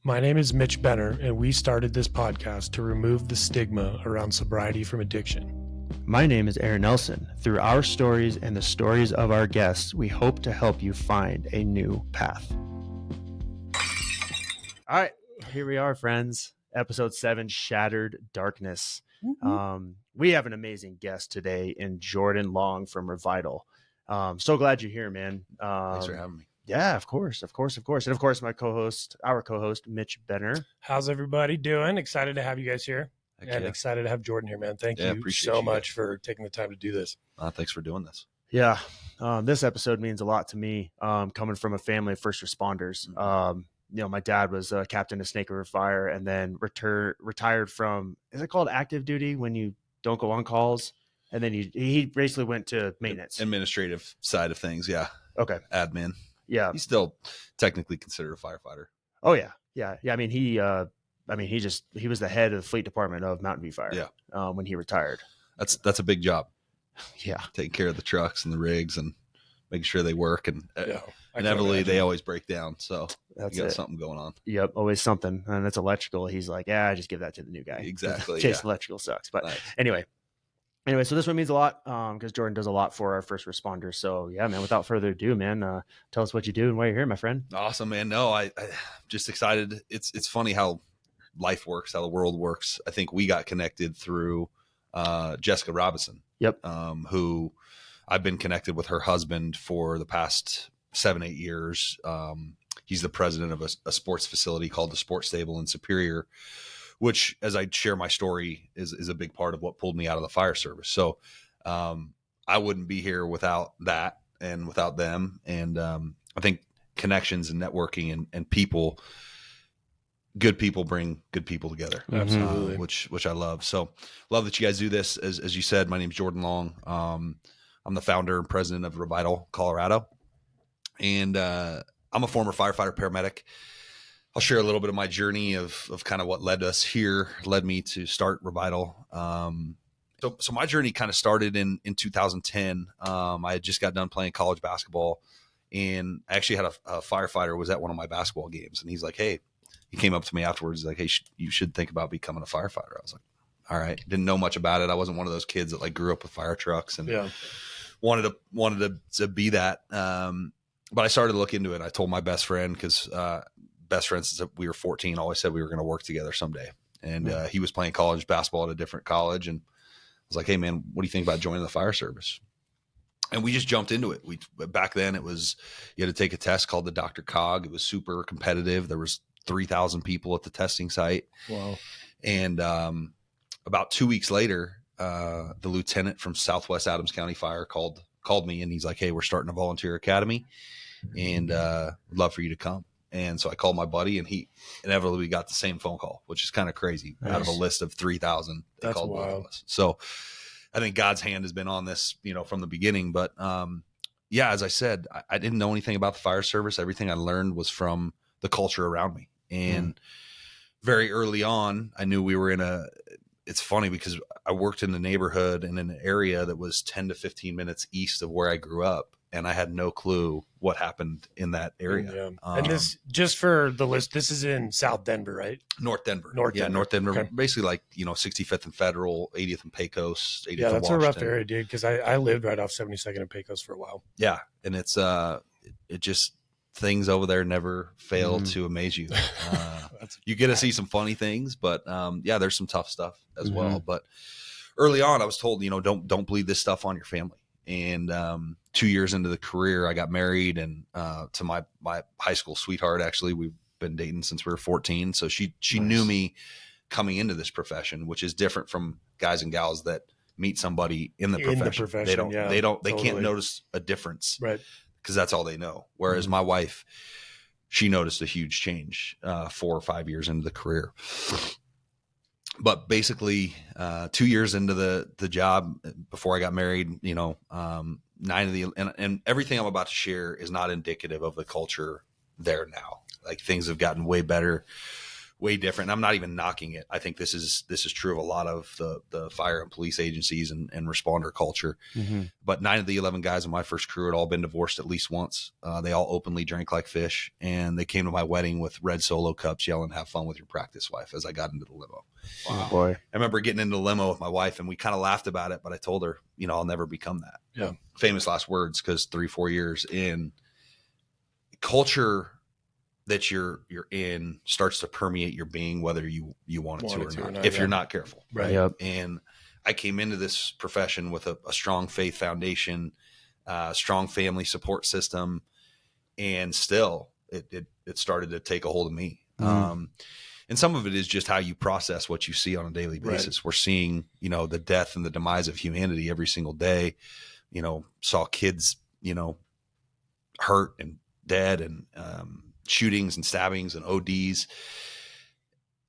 My name is Mitch Benner, and we started this podcast to remove the stigma around sobriety from addiction. My name is Aaron Nelson. Through our stories and the stories of our guests, we hope to help you find a new path. All right, here we are, friends. Episode 7, Shattered Darkness. We have an amazing guest today in Jordan Long from Revital. So glad you're here, man. Thanks for having me. Yeah, of course. And of course, our co-host, Mitch Benner. How's everybody doing? Excited to have you guys here. And excited to have Jordan here, man. Thank you so much for taking the time to do this. Thanks for doing this. Yeah. This episode means a lot to me, coming from a family of first responders. My dad was a captain of Snake River Fire and then retired from, is it called active duty when you don't go on calls? And then he basically went to maintenance. Administrative side of things, yeah. Okay. Admin. Yeah. He's still technically considered a firefighter. Oh, yeah. Yeah. I mean, he was the head of the fleet department of Mountain View Fire when he retired. That's a big job. Yeah. Taking care of the trucks and the rigs and making sure they work. And inevitably they always break down. So you got something going on. Yep. Always something. And that's electrical. He's like, just give that to the new guy. Exactly. Chase electrical sucks. But anyway, so this one means a lot because Jordan does a lot for our first responders. So yeah, man, without further ado, man, tell us what you do and why you're here, my friend. Awesome, man. No, I just excited. It's funny how life works, how the world works. I think we got connected through Jessica Robinson. Yep. Who I've been connected with her husband for the past 7-8 years. He's the president of a sports facility called the Sports Stable in Superior, which, as I share my story, is a big part of what pulled me out of the fire service. So I wouldn't be here without that and without them. And I think connections and networking and people, good people bring good people together. Absolutely. Which I love. So love that you guys do this. As you said, my name is Jordan Long. I'm the founder and president of Revital Colorado. And I'm a former firefighter paramedic. I'll share a little bit of my journey of kind of what led me to start Revital. So my journey kind of started in 2010. I had just got done playing college basketball, and I actually had a firefighter was at one of my basketball games, and he's like, hey, he came up to me afterwards. He's like, hey, you should think about becoming a firefighter. I was like, all right. Didn't know much about it. I wasn't one of those kids that like grew up with fire trucks and wanted to be that. But I started to look into it. I told my best friend, because best friends since we were 14 always said we were going to work together someday. And he was playing college basketball at a different college. And I was like, hey man, what do you think about joining the fire service? And we just jumped into it. Back then you had to take a test called the Dr. Cog. It was super competitive. There was 3,000 people at the testing site. Wow. And about 2 weeks later, the lieutenant from Southwest Adams County Fire called me, and he's like, hey, we're starting a volunteer academy, and would love for you to come. And so I called my buddy, and he inevitably got the same phone call, which is kind of crazy. Nice. Out of a list of 3,000, they called both of us. So I think God's hand has been on this, from the beginning. But as I said, I didn't know anything about the fire service. Everything I learned was from the culture around me. And very early on, I knew we were it's funny because I worked in the neighborhood in an area that was 10 to 15 minutes east of where I grew up. And I had no clue what happened in that area. Yeah. And this, just for the list, this is in South Denver, right? North Denver. North Denver. Okay. Basically like, 65th and Federal, 80th and Pecos, 80th and that's Washington. a rough area, dude, because I lived right off 72nd and Pecos for a while. Yeah. And it's, it just, things over there never fail to amaze you. You get to see some funny things, but there's some tough stuff as well. But early on, I was told, don't bleed this stuff on your family. And 2 years into the career, I got married, and to my high school sweetheart. Actually, we've been dating since we were 14. So she knew me coming into this profession, which is different from guys and gals that meet somebody in the profession. They can't notice a difference, right? Because that's all they know. Whereas my wife, she noticed a huge change 4 or 5 years into the career. But basically, 2 years into the job before I got married, 9 of the and everything I'm about to share is not indicative of the culture there now. Like, things have gotten way better. way different. And I'm not even knocking it. I think this is true of a lot of the fire and police agencies and responder culture. Mm-hmm. But 9 of the 11 guys in my first crew had all been divorced at least once. They all openly drank like fish, and they came to my wedding with red Solo cups yelling, "Have fun with your practice wife," as I got into the limo. Wow. Oh boy. I remember getting into the limo with my wife, and we kind of laughed about it, but I told her, I'll never become that. Yeah. Famous last words, because 3-4 years in, culture that you're in starts to permeate your being, whether you want it to or not, if you're not careful. Right. Yep. And I came into this profession with a strong faith foundation, strong family support system, and still it started to take a hold of me. Mm-hmm. And some of it is just how you process what you see on a daily basis. Right. We're seeing, the death and the demise of humanity every single day. Saw kids, hurt and dead, and shootings and stabbings and ODs.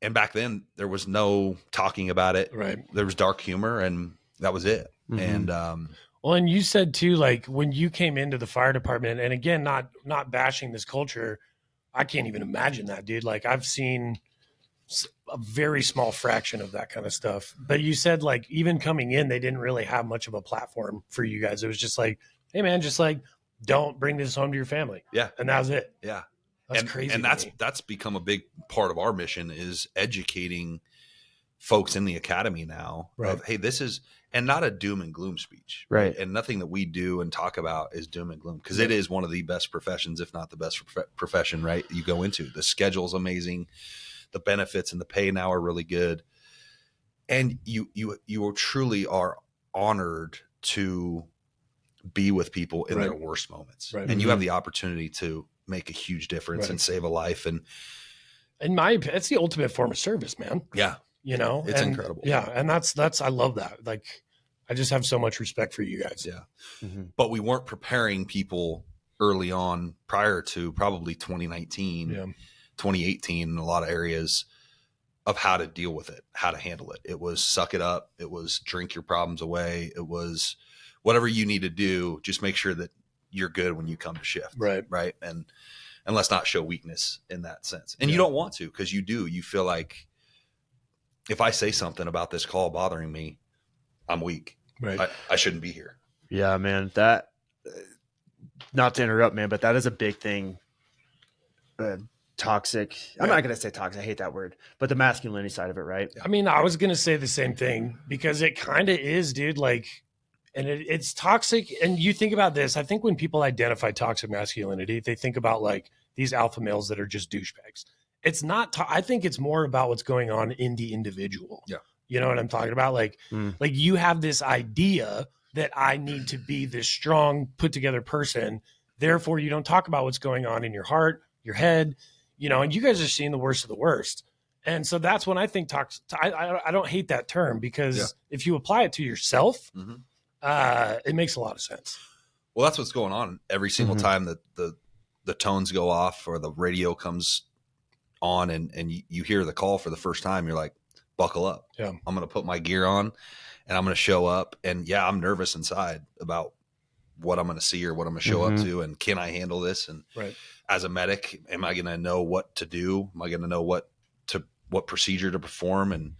And back then there was no talking about it. Right. There was dark humor, and that was it. Mm-hmm. And, well, and you said too, like when you came into the fire department, and again, not bashing this culture, I can't even imagine that, dude. Like I've seen a very small fraction of that kind of stuff. But you said like even coming in, they didn't really have much of a platform for you guys. It was just like, hey man, just like don't bring this home to your family. Yeah. And that was it. Yeah. That's crazy. And that's become a big part of our mission, is educating folks in the academy now of, hey, this is, and not a doom and gloom speech. Right. And nothing that we do and talk about is doom and gloom, because it is one of the best professions, if not the best profession, right? You go into the schedule's amazing. The benefits and the pay now are really good. And you truly are honored to be with people in their worst moments. Right. And you have the opportunity to make a huge difference and save a life. And it's the ultimate form of service, man. Yeah. It's incredible. Yeah. And that's, I love that. Like, I just have so much respect for you guys. Yeah. Mm-hmm. But we weren't preparing people early on prior to probably 2019, 2018 in a lot of areas, of how to deal with it, how to handle it. It was suck it up. It was drink your problems away. It was whatever you need to do. Just make sure that you're good when you come to shift. Right. Right. And let's not show weakness in that sense. And you don't want to, because you feel like, if I say something about this call bothering me, I'm weak. Right. I shouldn't be here. Yeah, man. That, not to interrupt, man, but that is a big thing. Toxic. I'm not going to say toxic. I hate that word, but the masculinity side of it, right? I mean, I was going to say the same thing, because it kind of is, dude. Like, and it's toxic. And you think about this, I think when people identify toxic masculinity, they think about like these alpha males that are just douchebags. It's not, I think it's more about what's going on in the individual. Yeah. You know what I'm talking about? Like, like you have this idea that I need to be this strong, put together person. Therefore, you don't talk about what's going on in your heart, your head, and you guys are seeing the worst of the worst. And so that's when I think I don't hate that term, because if you apply it to yourself, it makes a lot of sense. Well, that's what's going on every single time that the tones go off or the radio comes on and you hear the call for the first time. You're like, buckle up. Yeah. I'm going to put my gear on and I'm going to show up. And I'm nervous inside about what I'm going to see or what I'm going to show up to. And can I handle this? And as a medic, am I going to know what to do? Am I going to know what procedure to perform? And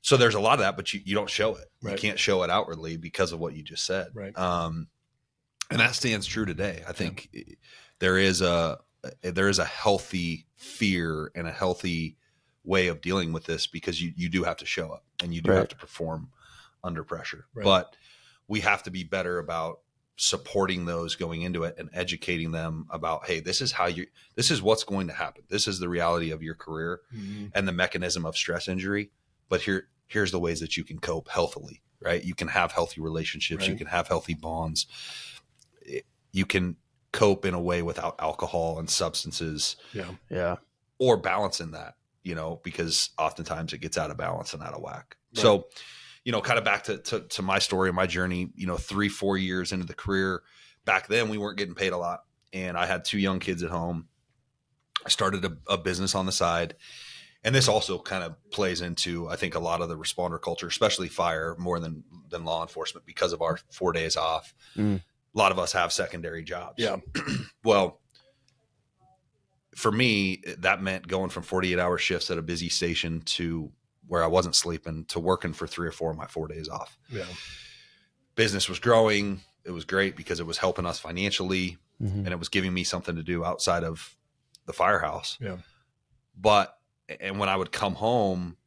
so there's a lot of that, but you don't show it. You can't show it outwardly because of what you just said. Right. And that stands true today. I think there is a healthy fear and a healthy way of dealing with this, because you do have to show up and you do have to perform under pressure, but we have to be better about supporting those going into it and educating them about, hey, this is what's going to happen. This is the reality of your career and the mechanism of stress injury. But here's the ways that you can cope healthily, right? You can have healthy relationships. You can have healthy bonds. You can cope in a way without alcohol and substances. Yeah. Or balancing that, because oftentimes it gets out of balance and out of whack. Right. So, kind of back to my story and my journey, 3-4 years into the career, back then we weren't getting paid a lot. And I had 2 young kids at home. I started a business on the side. And this also kind of plays into, I think, a lot of the responder culture, especially fire, more than law enforcement, because of our 4 days off. A lot of us have secondary jobs. Yeah. Well, for me, that meant going from 48-hour shifts at a busy station to where I wasn't sleeping to working for 3 or 4 of my 4 days off. Yeah. Business was growing. It was great because it was helping us financially, Mm-hmm. and it was giving me something to do outside of the firehouse. Yeah. And when I would come home,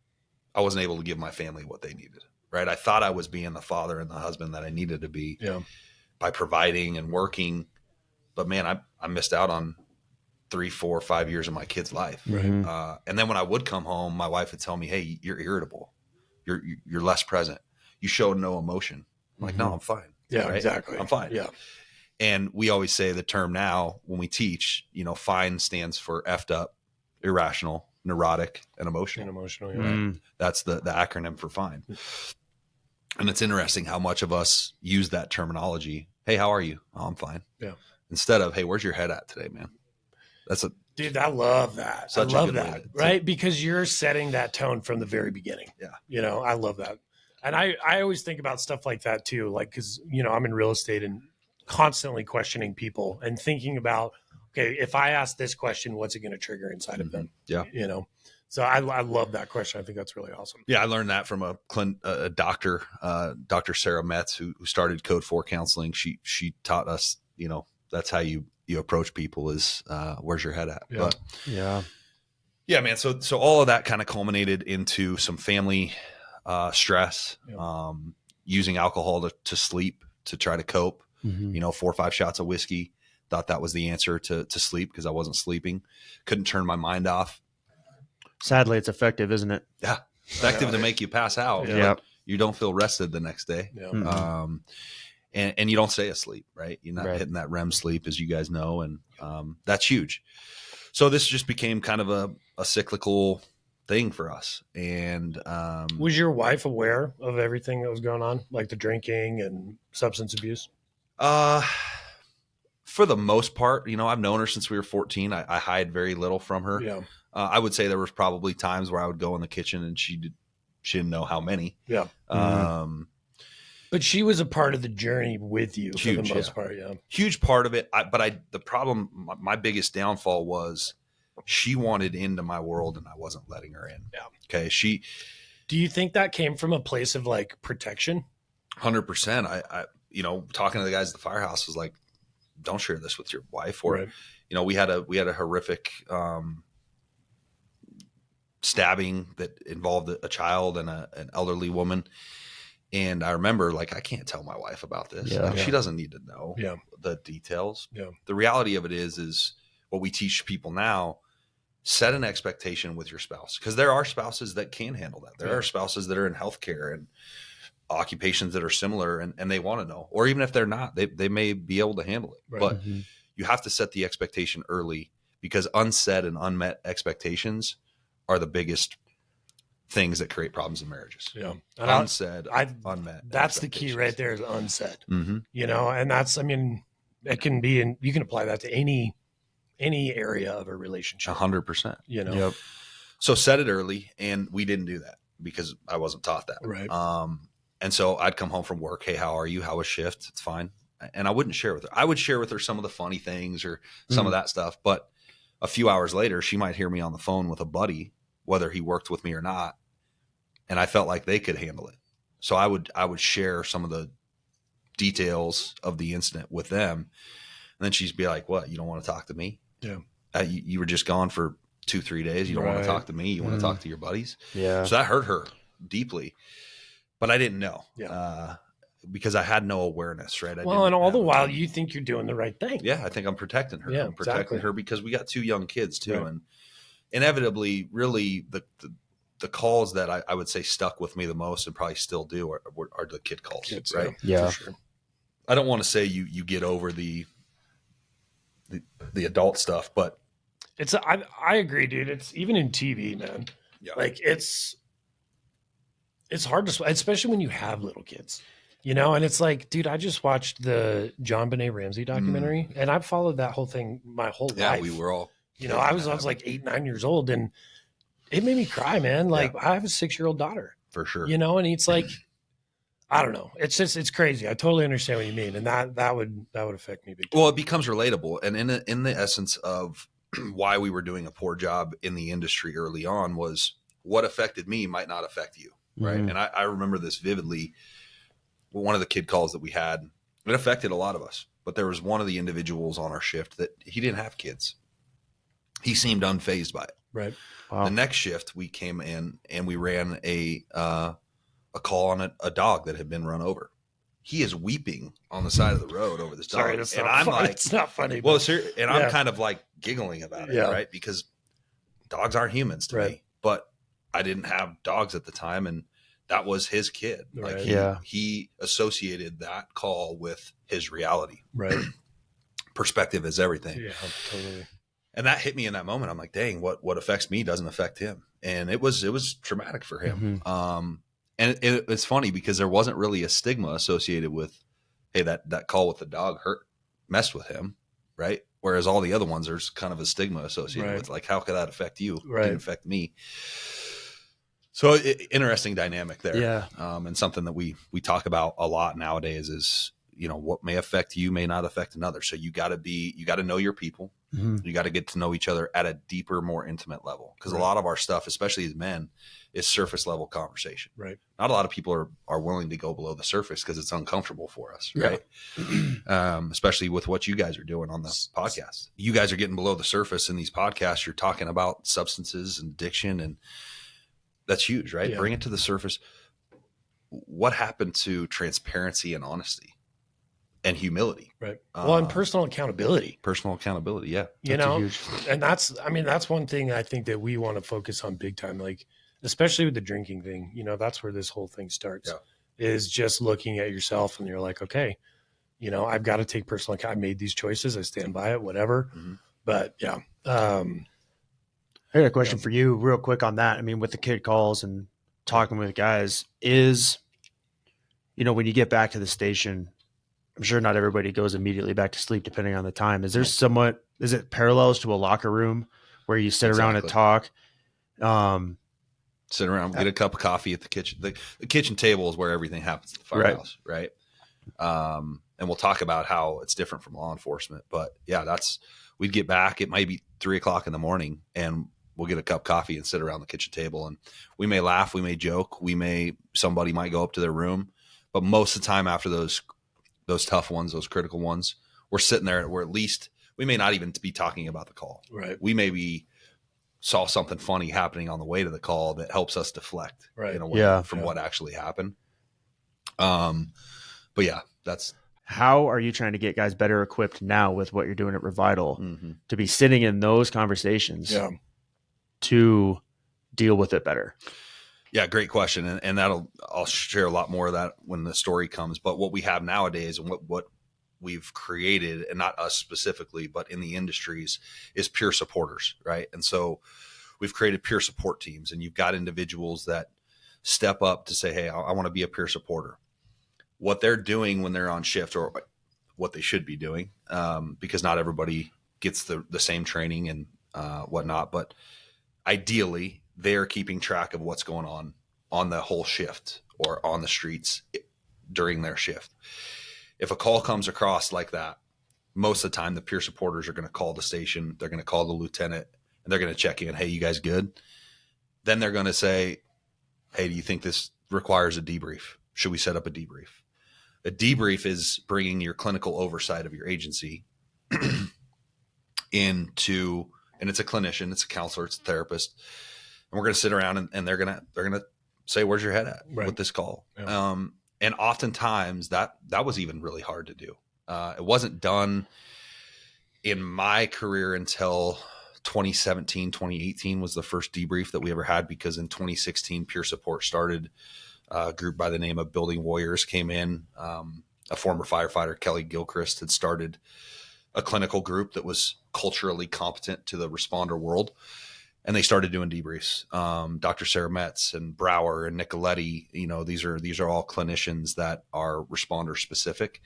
I wasn't able to give my family what they needed, right? I thought I was being the father and the husband that I needed to be by providing and working. But man, I missed out on 3, 4, 5 years of my kid's life. Right. And then when I would come home, my wife would tell me, "Hey, you're irritable. You're less present. You showed no emotion." I'm like, "No, I'm fine." Yeah, right? exactly. I'm fine. Yeah. And we always say the term now when we teach, fine stands for effed up, irrational, neurotic, and emotional. And emotional. Right? Yeah. That's the acronym for fine. And it's interesting how much of us use that terminology. Hey, how are you? Oh, I'm fine. Yeah. Instead of, hey, where's your head at today, man? Dude, I love that. I Such a love good that. way to- Right? Because you're setting that tone from the very beginning. Yeah. I love that. And I always think about stuff like that too. Like, cause I'm in real estate and constantly questioning people and thinking about, okay, if I ask this question, what's it going to trigger inside of them? Yeah. So I love that question. I think that's really awesome. Yeah, I learned that from a doctor, Dr. Sarah Metz, who started Code 4 counseling. She taught us, that's how you approach people is where's your head at? Yeah. But Yeah, man. So all of that kind of culminated into some family stress, using alcohol to sleep to try to cope. 4 or 5 shots of whiskey. Thought that was the answer to sleep because I wasn't sleeping. Couldn't turn my mind off. Sadly, it's effective, isn't it? Yeah, effective to make you pass out. Yeah. But you don't feel rested the next day. Yeah. Mm-hmm. And you don't stay asleep, right? You're not hitting that REM sleep, as you guys know, and that's huge. So this just became kind of a cyclical thing for us. And Was your wife aware of everything that was going on, like the drinking and substance abuse? For the most part, I've known her since we were 14. I hide very little from her. Yeah. I would say there was probably times where I would go in the kitchen and she didn't know how many. Yeah. But she was a part of the journey with you for the most part. Yeah. Huge part of it. The problem, my biggest downfall was she wanted into my world and I wasn't letting her in. Yeah. Okay. Do you think that came from a place of like protection? 100%. I talking to the guys at the firehouse was like, don't share this with your wife. Or, Right. we had a horrific, stabbing that involved a child and an elderly woman. And I remember like, I can't tell my wife about this. Yeah. She doesn't need to know Yeah. the details. Yeah. The reality of it is what we teach people now, set an expectation with your spouse. Because there are spouses that can handle that. There are spouses that are in healthcare and occupations that are similar and they want to know. Or even if they're not, they may be able to handle it. Right. But you have to set the expectation early because unsaid and unmet expectations are the biggest things that create problems in marriages. Yeah. Unsaid, unmet. That's the key right there is unsaid. Mm-hmm. And that's, it can be, you can apply that to any area of a relationship. 100%. Yep. So set it early, and we didn't do that because I wasn't taught that. Right. And so I'd come home from work. Hey, how are you? How was shift? It's fine. And I wouldn't share with her. I would share with her some of the funny things or some of that stuff. But a few hours later, she might hear me on the phone with a buddy, whether he worked with me or not. And I felt like they could handle it. So I would share some of the details of the incident with them. And then she'd be like, what? You don't want to talk to me? Yeah. You were just gone for 2-3 days. You don't want to talk to me. You want to talk to your buddies. Yeah. So that hurt her deeply, but I didn't know. Yeah. Because I had no awareness, right? And all the while you think you're doing the right thing. Yeah. I think I'm protecting her. Yeah, I'm protecting exactly. her because we got 2 young kids too. Right. And inevitably, really the calls that I would say stuck with me the most and probably still do are the kid calls, Kids, right? Yeah. For sure. I don't want to say you get over the adult stuff, but I agree, dude. It's even in TV, man. Yeah. Like it's hard to, especially when you have little kids, and it's like, dude, I just watched the John Benet Ramsey documentary and I've followed that whole thing my whole life. we were all, I was like 8-9 years old and it made me cry, man. Like I have a 6-year-old daughter, for sure. and it's like, I don't know. It's just, it's crazy. I totally understand what you mean. And that would affect me big time. Well, it becomes relatable. And in the essence of why we were doing a poor job in the industry early on was what affected me might not affect you. Right. Mm-hmm. And I remember this vividly. One of the kid calls that we had, it affected a lot of us, but there was one of the individuals on our shift that he didn't have kids. He seemed unfazed by it. Right. Wow. The next shift we came in and we ran a call on a dog that had been run over. He is weeping on the side of the road over this dog. Sorry, that's and not I'm funny. like, it's not funny. well, but, and I'm kind of like giggling about it, Yeah. right? Because dogs aren't humans to Right. me, but I didn't have dogs at the time, and that was his kid. Right. Like he associated that call with his reality. right. Perspective is everything. Yeah, totally. And that hit me in that moment. I'm like, dang, what affects me doesn't affect him. And it was traumatic for him. Mm-hmm. And it's funny because there wasn't really a stigma associated with, hey, that call with the dog messed with him, right? Whereas all the other ones, there's kind of a stigma associated with, like, how could that affect you? Right. It didn't affect me. So interesting dynamic there. Yeah. And something that we talk about a lot nowadays is, what may affect you may not affect another. So you got to know your people. Mm-hmm. You got to get to know each other at a deeper, more intimate level. Because a lot of our stuff, especially as men, is surface level conversation. Right. Not a lot of people are willing to go below the surface because it's uncomfortable for us. Right. Especially with what you guys are doing on the podcast. You guys are getting below the surface in these podcasts. You're talking about substances and addiction, and that's huge, right? Yeah. Bring it to the surface. What happened to transparency and honesty and humility? Right. Well, and personal accountability. Personal accountability. Yeah. Huge. And that's one thing I think that we want to focus on big time. Like, especially with the drinking thing, that's where this whole thing starts, is just looking at yourself and you're like, okay, I've got to take personal account. I made these choices. I stand by it, whatever. Mm-hmm. But yeah. I got a question for you real quick on that. I mean, with the kid calls and talking with guys is, when you get back to the station, I'm sure not everybody goes immediately back to sleep depending on the time. Is it parallels to a locker room where you sit around and talk? Sit around, get a cup of coffee at the kitchen. The kitchen table is where everything happens at the firehouse. Right. And we'll talk about how it's different from law enforcement, but we'd get back. It might be 3:00 in the morning and we'll get a cup of coffee and sit around the kitchen table, and we may laugh, we may joke, somebody might go up to their room, but most of the time after those tough ones, those critical ones, we're sitting there. We're at least, we may not even be talking about the call. Right. We maybe saw something funny happening on the way to the call that helps us deflect in a way from what actually happened. But yeah, that's. How are you trying to get guys better equipped now with what you're doing at Revital to be sitting in those conversations to deal with it better? Yeah, great question. And I'll share a lot more of that when the story comes. But what we have nowadays and what we've created, and not us specifically, but in the industries, is peer supporters, right? And so we've created peer support teams, and you've got individuals that step up to say, hey, I want to be a peer supporter. What they're doing when they're on shift, or what they should be doing, because not everybody gets the same training and whatnot, but ideally they're keeping track of what's going on the whole shift or on the streets during their shift. If a call comes across like that, most of the time the peer supporters are going to call the station, they're going to call the lieutenant, and they're going to check in. Hey, you guys good? Then they're going to say, hey, do you think this requires a debrief? Should we set up a debrief? A debrief is bringing your clinical oversight of your agency into, and it's a clinician, it's a counselor, it's a therapist, and we're going to sit around and they're going to say, where's your head at with this call? Yeah. And oftentimes that was even really hard to do. It wasn't done in my career until 2017, 2018 was the first debrief that we ever had, because in 2016, peer support started. A group by the name of Building Warriors came in. A former firefighter, Kelly Gilchrist, had started a clinical group that was culturally competent to the responder world. And they started doing debriefs. Dr. Sarah Metz and Brower and Nicoletti, these are all clinicians that are responder specific.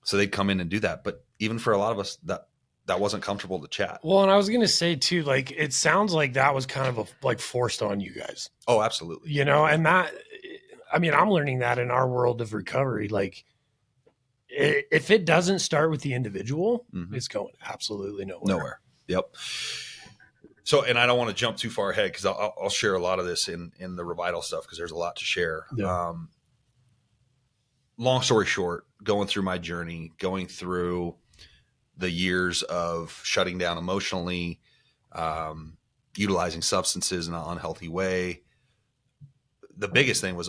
So they'd come in and do that. But even for a lot of us, that wasn't comfortable to chat. Well, and I was going to say too, like, it sounds like that was kind of forced on you guys. Oh, absolutely. And that, I'm learning that in our world of recovery, like, if it doesn't start with the individual, it's going absolutely nowhere. Yep. So, and I don't want to jump too far ahead because I'll share a lot of this in the Revital stuff because there's a lot to share. Yeah. Long story short, going through my journey, going through the years of shutting down emotionally, utilizing substances in an unhealthy way. The biggest thing was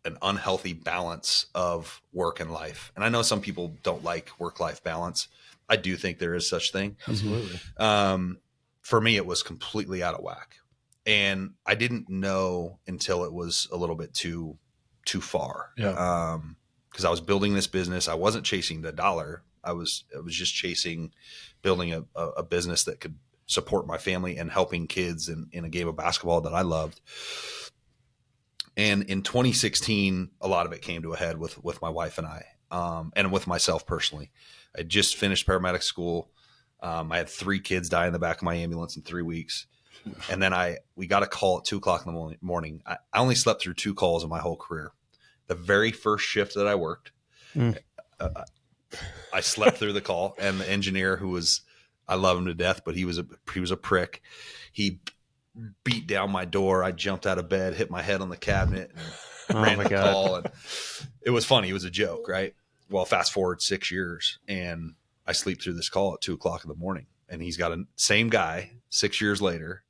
an unhealthy balance of work and life. And I know some people don't like work-life balance. I do think there is such thing. Absolutely. For me, it was completely out of whack. And I didn't know until it was a little bit too far. Yeah. Because I was building this business. I wasn't chasing the dollar. I was just chasing building a business that could support my family and helping kids in a game of basketball that I loved. And in 2016, a lot of it came to a head with my wife and I, and with myself personally. I just finished paramedic school. I had 3 kids die in the back of my ambulance in 3 weeks. And then we got a call at 2:00 in the morning. I only slept through 2 calls in my whole career. The very first shift that I worked, I slept through the call, and the engineer, who was, I love him to death, but he was a prick. He beat down my door. I jumped out of bed, hit my head on the cabinet, and ran the call. And it was funny. It was a joke, right? Well, fast forward 6 years, and I sleep through this call at 2:00 in the morning, and he's got a same guy 6 years later,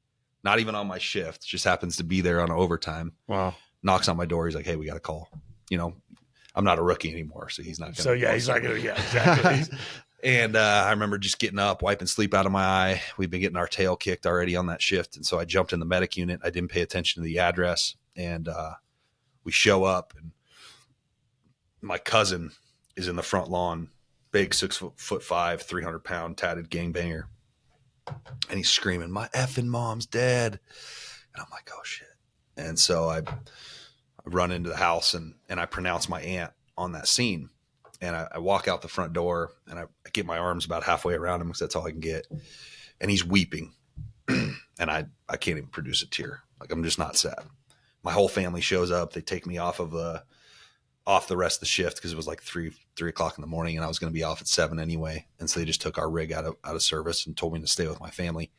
not even on my shift, just happens to be there on overtime. Wow. Knocks on my door. He's like, "Hey, we got a call." I'm not a rookie anymore, so he's not going to. So yeah, he's not going to. Yeah, exactly. And I remember just getting up, wiping sleep out of my eye. We'd been getting our tail kicked already on that shift. And so I jumped in the medic unit. I didn't pay attention to the address. And we show up, and my cousin is in the front lawn, big 6'5", 300-pound tatted gangbanger. And he's screaming, "My effing mom's dead." And I'm like, "Oh shit." And so I run into the house and I pronounce my aunt on that scene. And I walk out the front door, and I get my arms about halfway around him because that's all I can get. And he's weeping. And I can't even produce a tear. Like, I'm just not sad. My whole family shows up. They take me off the rest of the shift because it was like 3:00 in the morning, and I was going to be off at 7 anyway. And so they just took our rig out of service and told me to stay with my family.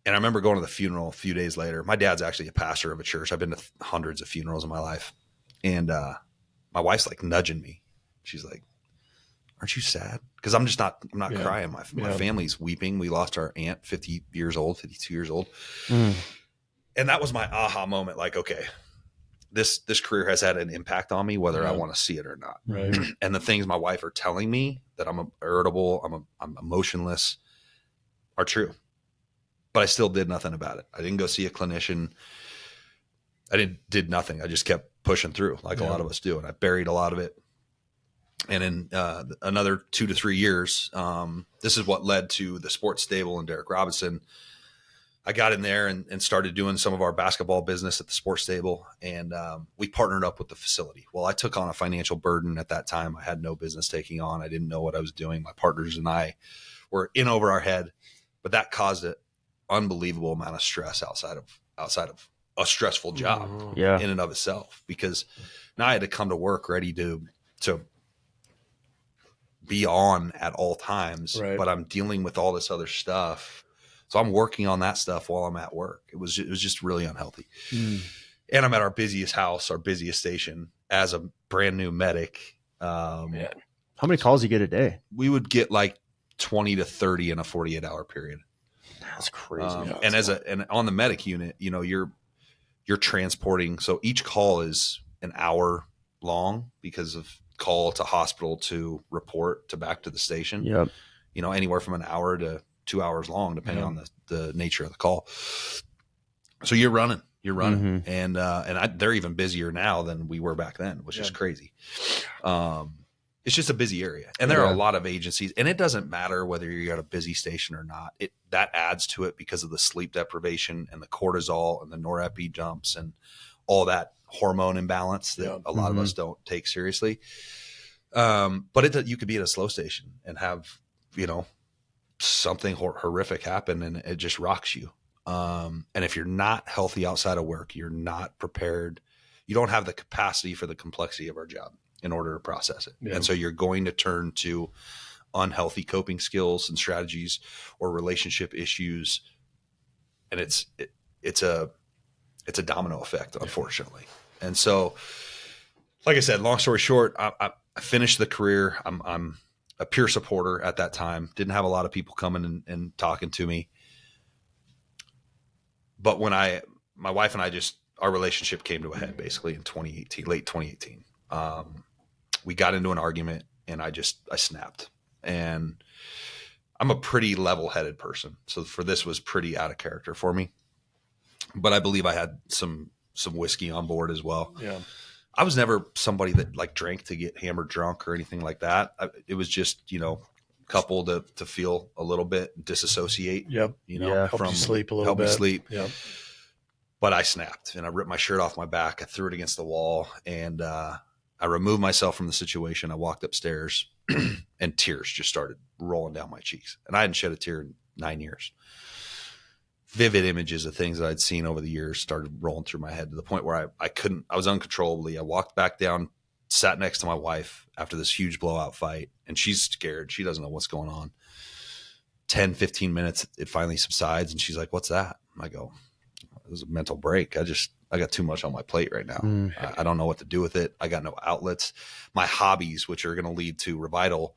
And I remember going to the funeral a few days later. My dad's actually a pastor of a church. I've been to hundreds of funerals in my life. And my wife's like nudging me. She's like, "Aren't you sad?" Because I'm not crying. My family's weeping. We lost our aunt, 52 years old. And that was my aha moment. Like, okay, this career has had an impact on me, whether I want to see it or not. Right. And the things my wife are telling me, that I'm irritable, I'm emotionless, are true. But I still did nothing about it. I didn't go see a clinician. I did nothing. I just kept pushing through like a lot of us do. And I buried a lot of it. And in another 2 to 3 years, this is what led to the sports stable and Derek Robinson. I got in there and started doing some of our basketball business at the sports stable. And we partnered up with the facility. Well, I took on a financial burden at that time. I had no business taking on. I didn't know what I was doing. My partners and I were in over our head, but that caused an unbelievable amount of stress outside of a stressful job in and of itself, because now I had to come to work ready to be on at all times, but I'm dealing with all this other stuff. So I'm working on that stuff while I'm at work. It was just really unhealthy. And I'm at our busiest house, our busiest station as a brand new medic. How many calls you get a day? We would get like 20 to 30 in a 48-hour period. That's crazy. And on the medic unit, you're transporting. So each call is an hour long because of call to hospital to report to back to the station. Yep. Anywhere from an hour to 2 hours long, depending on the nature of the call. So you're running, and they're even busier now than we were back then, which is crazy. It's just a busy area, and there are a lot of agencies, and it doesn't matter whether you're at a busy station or not. That adds to it because of the sleep deprivation and the cortisol and the norepi jumps and all that hormone imbalance that a lot of us don't take seriously. But you could be at a slow station and have, something horrific happen, and it just rocks you. And if you're not healthy outside of work, you're not prepared. You don't have the capacity for the complexity of our job in order to process it. And so you're going to turn to unhealthy coping skills and strategies or relationship issues. And it's a domino effect, unfortunately. And so, like I said, long story short, I finished the career. I'm a peer supporter at that time. Didn't have a lot of people coming and talking to me. But when my wife and I our relationship came to a head basically in 2018, late 2018. We got into an argument and I snapped. And I'm a pretty level-headed person. So for this was pretty out of character for me. But I believe I had some whiskey on board as well. Yeah. I was never somebody that like drank to get hammered drunk or anything like that. It was just, couple to feel a little bit, disassociate. Yep. Help you sleep a little bit. Help me sleep. Yep. But I snapped and I ripped my shirt off my back. I threw it against the wall and I removed myself from the situation. I walked upstairs and tears just started rolling down my cheeks. And I hadn't shed a tear in 9 years. Vivid images of things that I'd seen over the years started rolling through my head to the point where I was uncontrollably. I walked back down, sat next to my wife after this huge blowout fight, and she's scared. She doesn't know what's going on. 10, 15 minutes, it finally subsides, and she's like, "What's that?" I go, "It was a mental break. I got too much on my plate right now. I don't know what to do with it. I got no outlets. My hobbies, which are going to lead to Revital,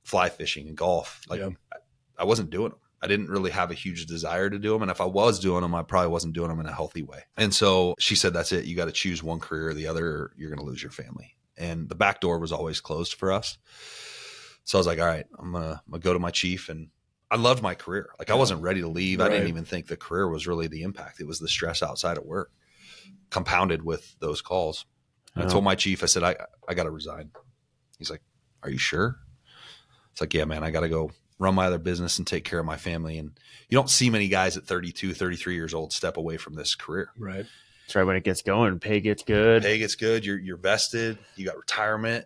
fly fishing and golf, I wasn't doing them. I didn't really have a huge desire to do them. And if I was doing them, I probably wasn't doing them in a healthy way." And so she said, "That's it. You got to choose one career or the other, or you're going to lose your family." And the back door was always closed for us. So I was like, all right, I'm going to go to my chief. And I loved my career. Like I wasn't ready to leave. Right. I didn't even think the career was really the impact. It was the stress outside of work compounded with those calls. And I told my chief, I said, I got to resign. He's like, "Are you sure?" It's like, "Yeah, man, I got to go run my other business and take care of my family." And you don't see many guys at 32, 33 years old step away from this career. Right. That's right. When it gets going, pay gets good. You're vested. You got retirement.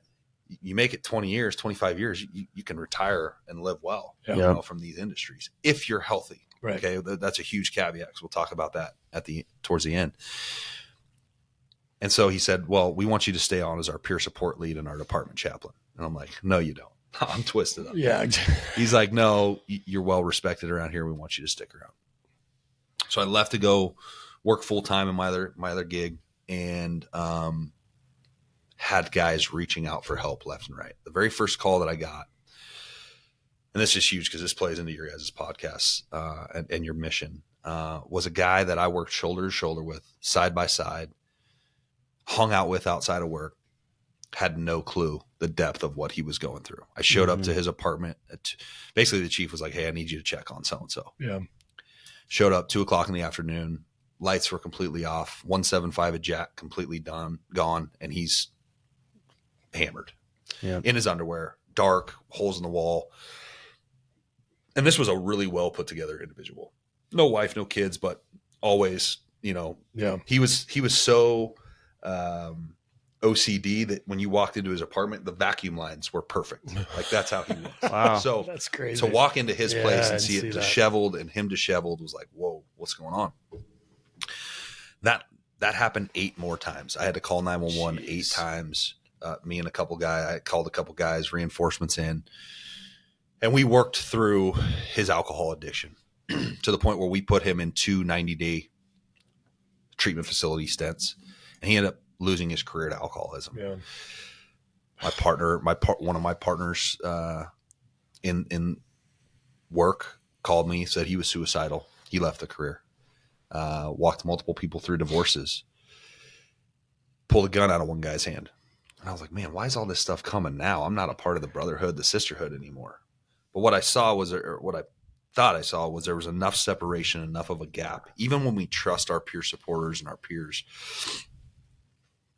You make it 20 years, 25 years, you can retire and live well from these industries if you're healthy. Right. Okay. That's a huge caveat because we'll talk about that towards the end. And so he said, "Well, we want you to stay on as our peer support lead and our department chaplain." And I'm like, "No, you don't." I'm twisted up. Yeah. He's like, "No, you're well respected around here. We want you to stick around." So I left to go work full time in my other gig, and had guys reaching out for help left and right. The very first call that I got, and this is huge because this plays into your guys' podcasts and your mission, was a guy that I worked shoulder to shoulder with, side by side, hung out with outside of work, had no clue the depth of what he was going through. I showed up to his apartment. Basically, the chief was like, "Hey, I need you to check on so-and-so." Yeah. Showed up 2:00 in the afternoon. Lights were completely off. 175 a jack completely gone. And he's hammered in his underwear, dark, holes in the wall. And this was a really well put together individual. No wife, no kids, but always, he was so OCD that when you walked into his apartment, the vacuum lines were perfect. Like that's how he was. Wow. So that's crazy. To walk into his place and see it disheveled and him disheveled was like, whoa, what's going on? That happened 8 more times. I had to call 911 8 times. Me and I called a couple guys, reinforcements in, and we worked through his alcohol addiction to the point where we put him in 2 90-day treatment facility stints, and he ended up losing his career to alcoholism. Yeah. One of my partners in work called me, said he was suicidal. He left the career, walked multiple people through divorces, pulled a gun out of one guy's hand. And I was like, man, why is all this stuff coming now? I'm not a part of the brotherhood, the sisterhood anymore. But what I thought I saw was there was enough separation, enough of a gap. Even when we trust our peer supporters and our peers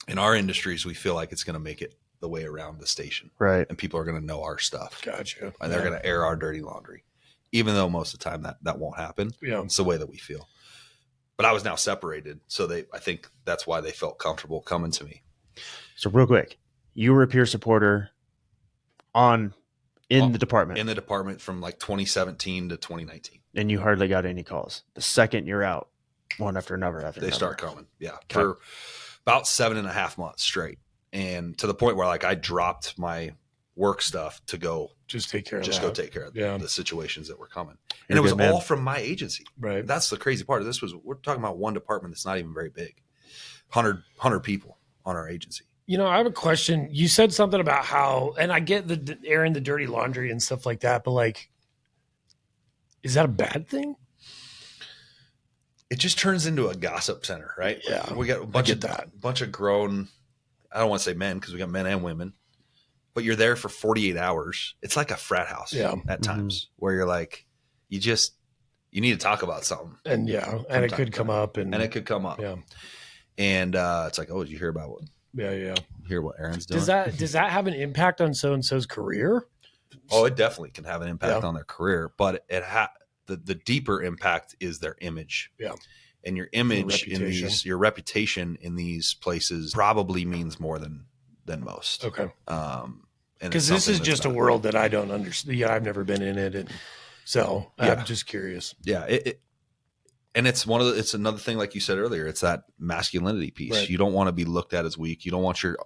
in our industries, we feel like it's going to make it the way around the station. Right. And people are going to know our stuff. Gotcha. And they're going to air our dirty laundry, even though most of the time that won't happen. Yeah. It's the way that we feel. But I was now separated. So I think that's why they felt comfortable coming to me. So real quick, you were a peer supporter in the department. In the department from like 2017 to 2019. And you hardly got any calls. The second you're out, one after another they start coming. Yeah. Okay. For about 7.5 months straight. And to the point where like I dropped my work stuff to go just take care of just that. go take care of the situations that were coming. And You're it was good, man. all from my agency. Right. That's the crazy part of this. We're talking about one department that's not even very big. 100 people on our agency. You know, I have a question. You said something about how, and I get the airing the dirty laundry and stuff like that, but like, is that a bad thing? It just turns into a gossip center, right? Yeah, We got a bunch of grown, I don't want to say men because we got men and women, but you're there for 48 hours. It's like a frat house at times where you're like, you need to talk about something. And it could come up. And it could come up. Yeah. And it's like, oh, did you hear about what? Yeah. Hear what Aaron's doing? Does that have an impact on so-and-so's career? Oh, it definitely can have an impact on their career, but the deeper impact is their image. Yeah. And your image your reputation in these places probably means more than most. Okay. Because this is just a world that I don't understand. Yeah, I've never been in it, and so I'm just curious. Yeah, and it's it's another thing, like you said earlier, it's that masculinity piece. Right. You don't want to be looked at as weak. You don't want your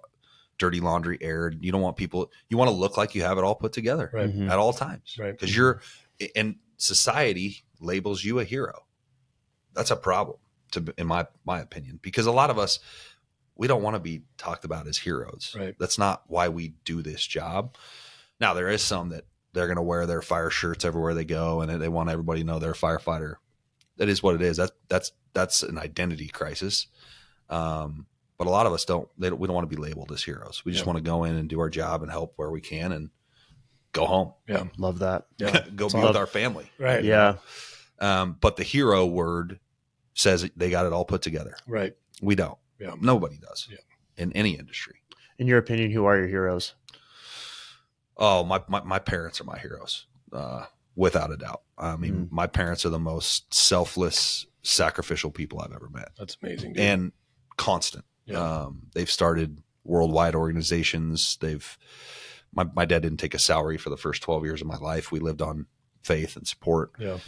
dirty laundry aired. You don't want people. You want to look like you have it all put together at all times, right? Because and society labels you a hero. That's a problem, in my opinion, because a lot of us, we don't want to be talked about as heroes. Right. That's not why we do this job. Now, there is some that they're going to wear their fire shirts everywhere they go, and they want everybody to know they're a firefighter. That is what it is. That's an identity crisis. But a lot of us we don't want to be labeled as heroes. We just want to go in and do our job and help where we can and go home. Yeah. Love that. Yeah. Go be with our family. Right. Yeah. But the hero word says they got it all put together. Right. We don't. Yeah. Nobody does in any industry. In your opinion, who are your heroes? Oh, my parents are my heroes, without a doubt. I mean, my parents are the most selfless, sacrificial people I've ever met. That's amazing, dude. And constant. Yeah. They've started worldwide organizations. My dad didn't take a salary for the first 12 years of my life. We lived on faith and support. Yeah.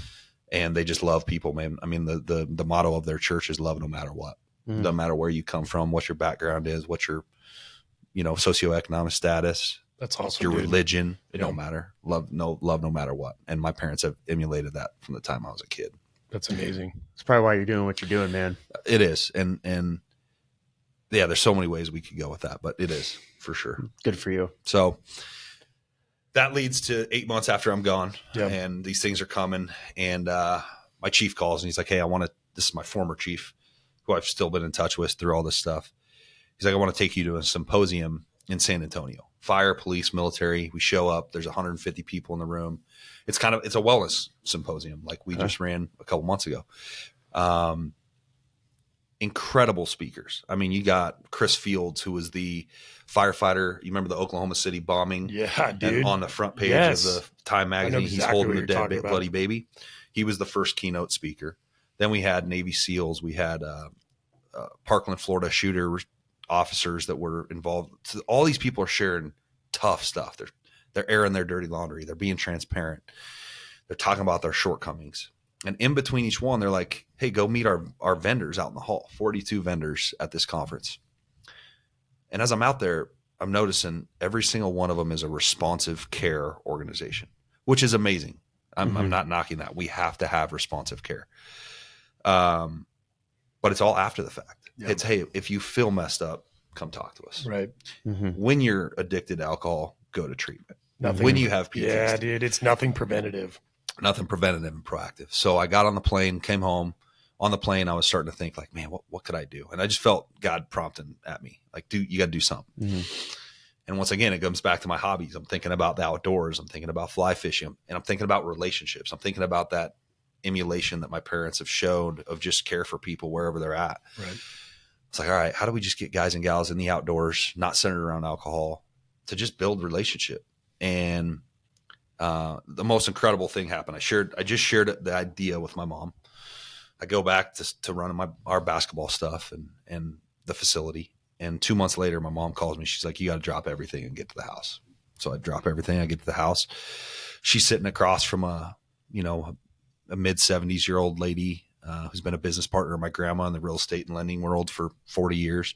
And they just love people, man. I mean, the motto of their church is love no matter what. Doesn't matter where you come from, what your background is, what your, socioeconomic status. That's awesome. Your dude. religion. It don't matter. Love no matter what. And my parents have emulated that from the time I was a kid. That's amazing. That's probably why you're doing what you're doing, man. It is. And yeah, there's so many ways we could go with that, but it is for sure. Good for you. So that leads to 8 months after I'm gone, and these things are coming. And my chief calls and he's like, hey, this is my former chief who I've still been in touch with through all this stuff. He's like, I want to take you to a symposium in San Antonio. Fire, police, military. We show up. There's 150 people in the room. It's a wellness symposium like we just ran a couple months ago. Incredible speakers. I mean, you got Chris Fields, who was the firefighter. You remember the Oklahoma City bombing? Yeah, dude. On the front page of the Time magazine, he's holding the dead bloody baby. He was the first keynote speaker. Then we had Navy SEALs. We had Parkland, Florida shooter officers that were involved. So all these people are sharing tough stuff. They're airing their dirty laundry. They're being transparent. They're talking about their shortcomings. And in between each one, they're like, hey, go meet our vendors out in the hall, 42 vendors at this conference. And as I'm out there, I'm noticing every single one of them is a responsive care organization, which is amazing. I'm not knocking that. We have to have responsive care. But it's all after the fact. Yep. It's, hey, if you feel messed up, come talk to us. Right. When you're addicted to alcohol, go to treatment. Nothing. When you have PTSD. Yeah, dude, it's nothing preventative. Nothing preventative and proactive. So I got on the plane, came home. On the plane, I was starting to think like, man, what could I do? And I just felt God prompting at me, like, you got to do something. And once again, it comes back to my hobbies. I'm thinking about the outdoors. I'm thinking about fly fishing, and I'm thinking about relationships. I'm thinking about that emulation that my parents have showed of just care for people wherever they're at. Right. It's like, all right, how do we just get guys and gals in the outdoors, not centered around alcohol, to just build relationship? And the most incredible thing happened. I just shared the idea with my mom. I go back to run our basketball stuff and the facility. And 2 months later, my mom calls me. She's like, you got to drop everything and get to the house. So I drop everything. I get to the house. She's sitting across from a mid-70s-year-old lady who's been a business partner of my grandma in the real estate and lending world for 40 years.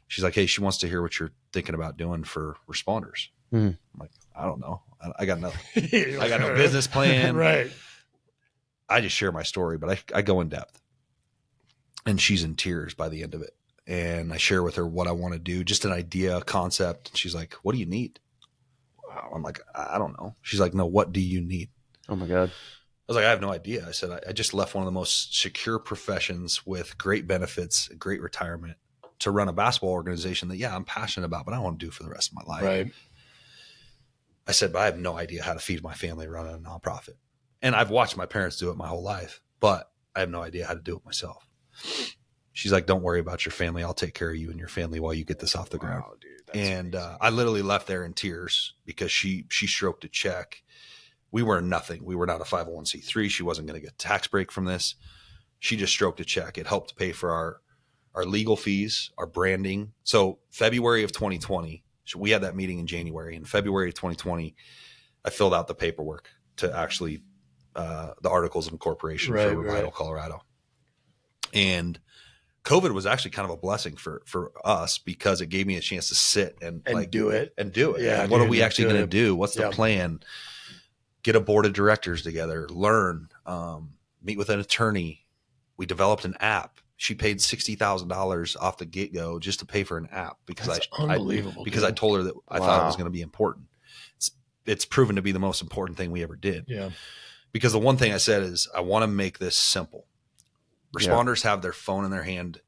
She's like, hey, she wants to hear what you're thinking about doing for responders. I'm like, I don't know. I got nothing. I got no business plan. Right. I just share my story, but I go in depth. And she's in tears by the end of it. And I share with her what I want to do, just an idea, a concept. And she's like, what do you need? Wow. I'm like, I don't know. She's like, no, what do you need? Oh my God. I was like, I have no idea. I said, I just left one of the most secure professions with great benefits, great retirement to run a basketball organization that, yeah, I'm passionate about, but I don't want to do for the rest of my life. Right. I said, but I have no idea how to feed my family running a nonprofit. And I've watched my parents do it my whole life, but I have no idea how to do it myself. She's like, don't worry about your family. I'll take care of you and your family while you get this off the ground. Wow, dude, and I literally left there in tears because she stroked a check. We were nothing. We were not a 501c3. She wasn't going to get a tax break from this. She just stroked a check. It helped pay for our legal fees, our branding. So February of 2020, so we had that meeting in January. In February of 2020, I filled out the paperwork to actually the articles of incorporation for Revital Colorado. And COVID was actually kind of a blessing for us because it gave me a chance to sit and like do it. Yeah. And what are we actually going to do? What's the plan? Get a board of directors together, learn, meet with an attorney. We developed an app. She paid $60,000 off the get-go just to pay for an app because unbelievable. I told her that I thought it was going to be important. It's proven to be the most important thing we ever did. Yeah. Because the one thing I said is I want to make this simple. Responders have their phone in their hand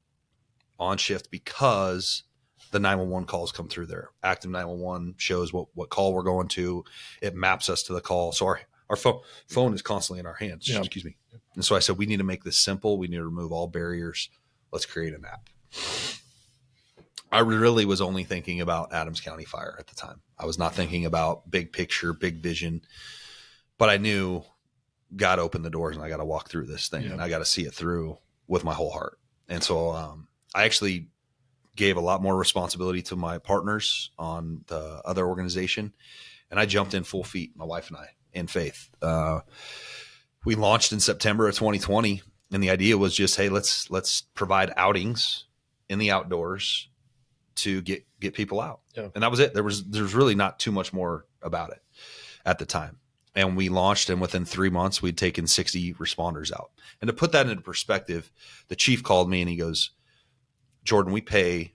on shift because the 911 calls come through there. Active 911 shows what call we're going to. It maps us to the call. So our phone is constantly in our hands. Yeah. Excuse me. And so I said, we need to make this simple. We need to remove all barriers. Let's create an app. I really was only thinking about Adams County Fire at the time. I was not thinking about big picture, big vision, but I knew God opened the doors and I got to walk through this thing and I got to see it through with my whole heart. And so I actually gave a lot more responsibility to my partners on the other organization. And I jumped in full feet, my wife and I, in faith. We launched in September of 2020. And the idea was just, hey, let's provide outings in the outdoors to get people out. Yeah. And that was it. There's really not too much more about it at the time. And we launched, and within 3 months, we'd taken 60 responders out. And to put that into perspective, the chief called me and he goes, Jordan, we pay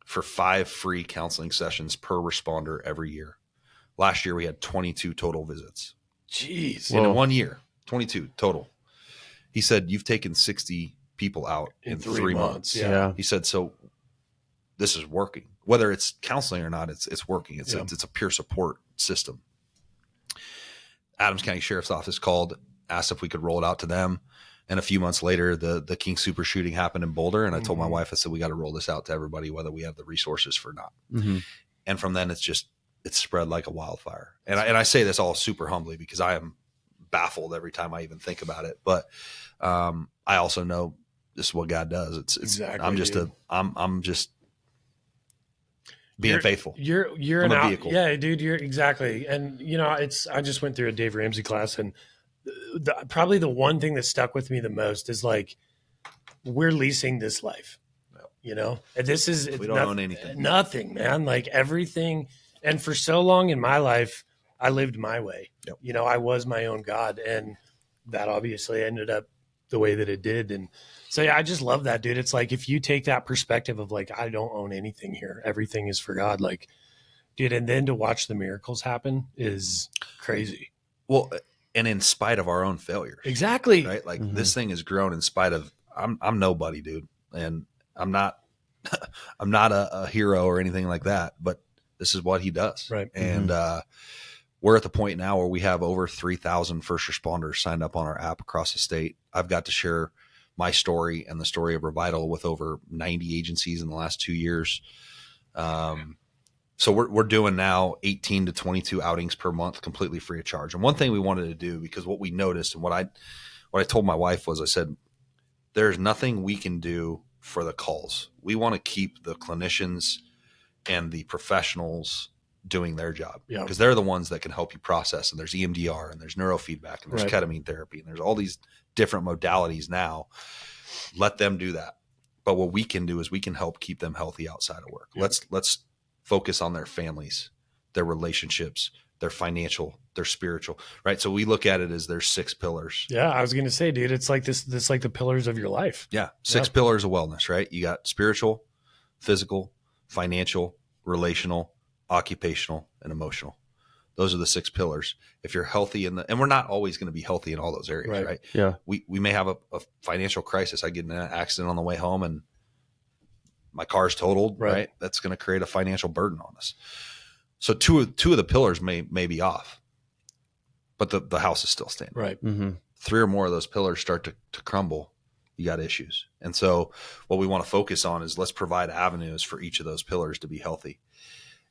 for 5 free counseling sessions per responder every year. Last year, we had 22 total visits. Jeez. In 1 year, 22 total. He said, you've taken 60 people out in 3 months. Yeah. He said, so this is working. Whether it's counseling or not, it's working. It's a peer support system. Adams County Sheriff's Office called, asked if we could roll it out to them. And a few months later, the King Super shooting happened in Boulder. And I told my wife, I said, we got to roll this out to everybody, whether we have the resources or not. Mm-hmm. And from then it's spread like a wildfire. And I say this all super humbly because I am baffled every time I even think about it. But I also know this is what God does. It's exactly, I'm just being faithful. You're an vehicle. Yeah, dude, you're exactly. And I just went through a Dave Ramsey class, and probably the one thing that stuck with me the most is like, we're leasing this life, and this is, we don't own anything, nothing, man, like everything. And for so long in my life, I lived my way. Yep. I was my own God, and that obviously ended up the way that it did. And so, yeah, I just love that, dude. It's like, if you take that perspective of like, I don't own anything here. Everything is for God. Like, dude, and then to watch the miracles happen is crazy. Well, and in spite of our own failures. Exactly. Right. Like this thing has grown in spite of, I'm nobody, dude. And I'm not a hero or anything like that, but this is what he does. Right. And, we're at the point now where we have over 3,000 first responders signed up on our app across the state. I've got to share my story and the story of Revital with over 90 agencies in the last 2 years. So we're doing now 18 to 22 outings per month, completely free of charge. And one thing we wanted to do, because what we noticed and what I told my wife was, I said, there's nothing we can do for the calls. We want to keep the clinicians and the professionals doing their job, because they're the ones that can help you process. And there's EMDR and there's neurofeedback and there's ketamine therapy and there's all these different modalities now. Let them do that. But what we can do is we can help keep them healthy outside of work. Let's focus on their families, their relationships, they're financial, they're spiritual, right? So we look at it as there's 6 pillars. Yeah, I was going to say, dude, it's like this like the pillars of your life. Yeah, 6 pillars of wellness, right? You got spiritual, physical, financial, relational, occupational, and emotional. Those are the 6 pillars. If you're healthy and we're not always going to be healthy in all those areas, right? Yeah. We may have a financial crisis. I get in an accident on the way home and my car's totaled, right? That's going to create a financial burden on us. So two of the pillars may be off, but the house is still standing. Right. Mm-hmm. 3 or more of those pillars start to crumble, you got issues. And so what we want to focus on is let's provide avenues for each of those pillars to be healthy.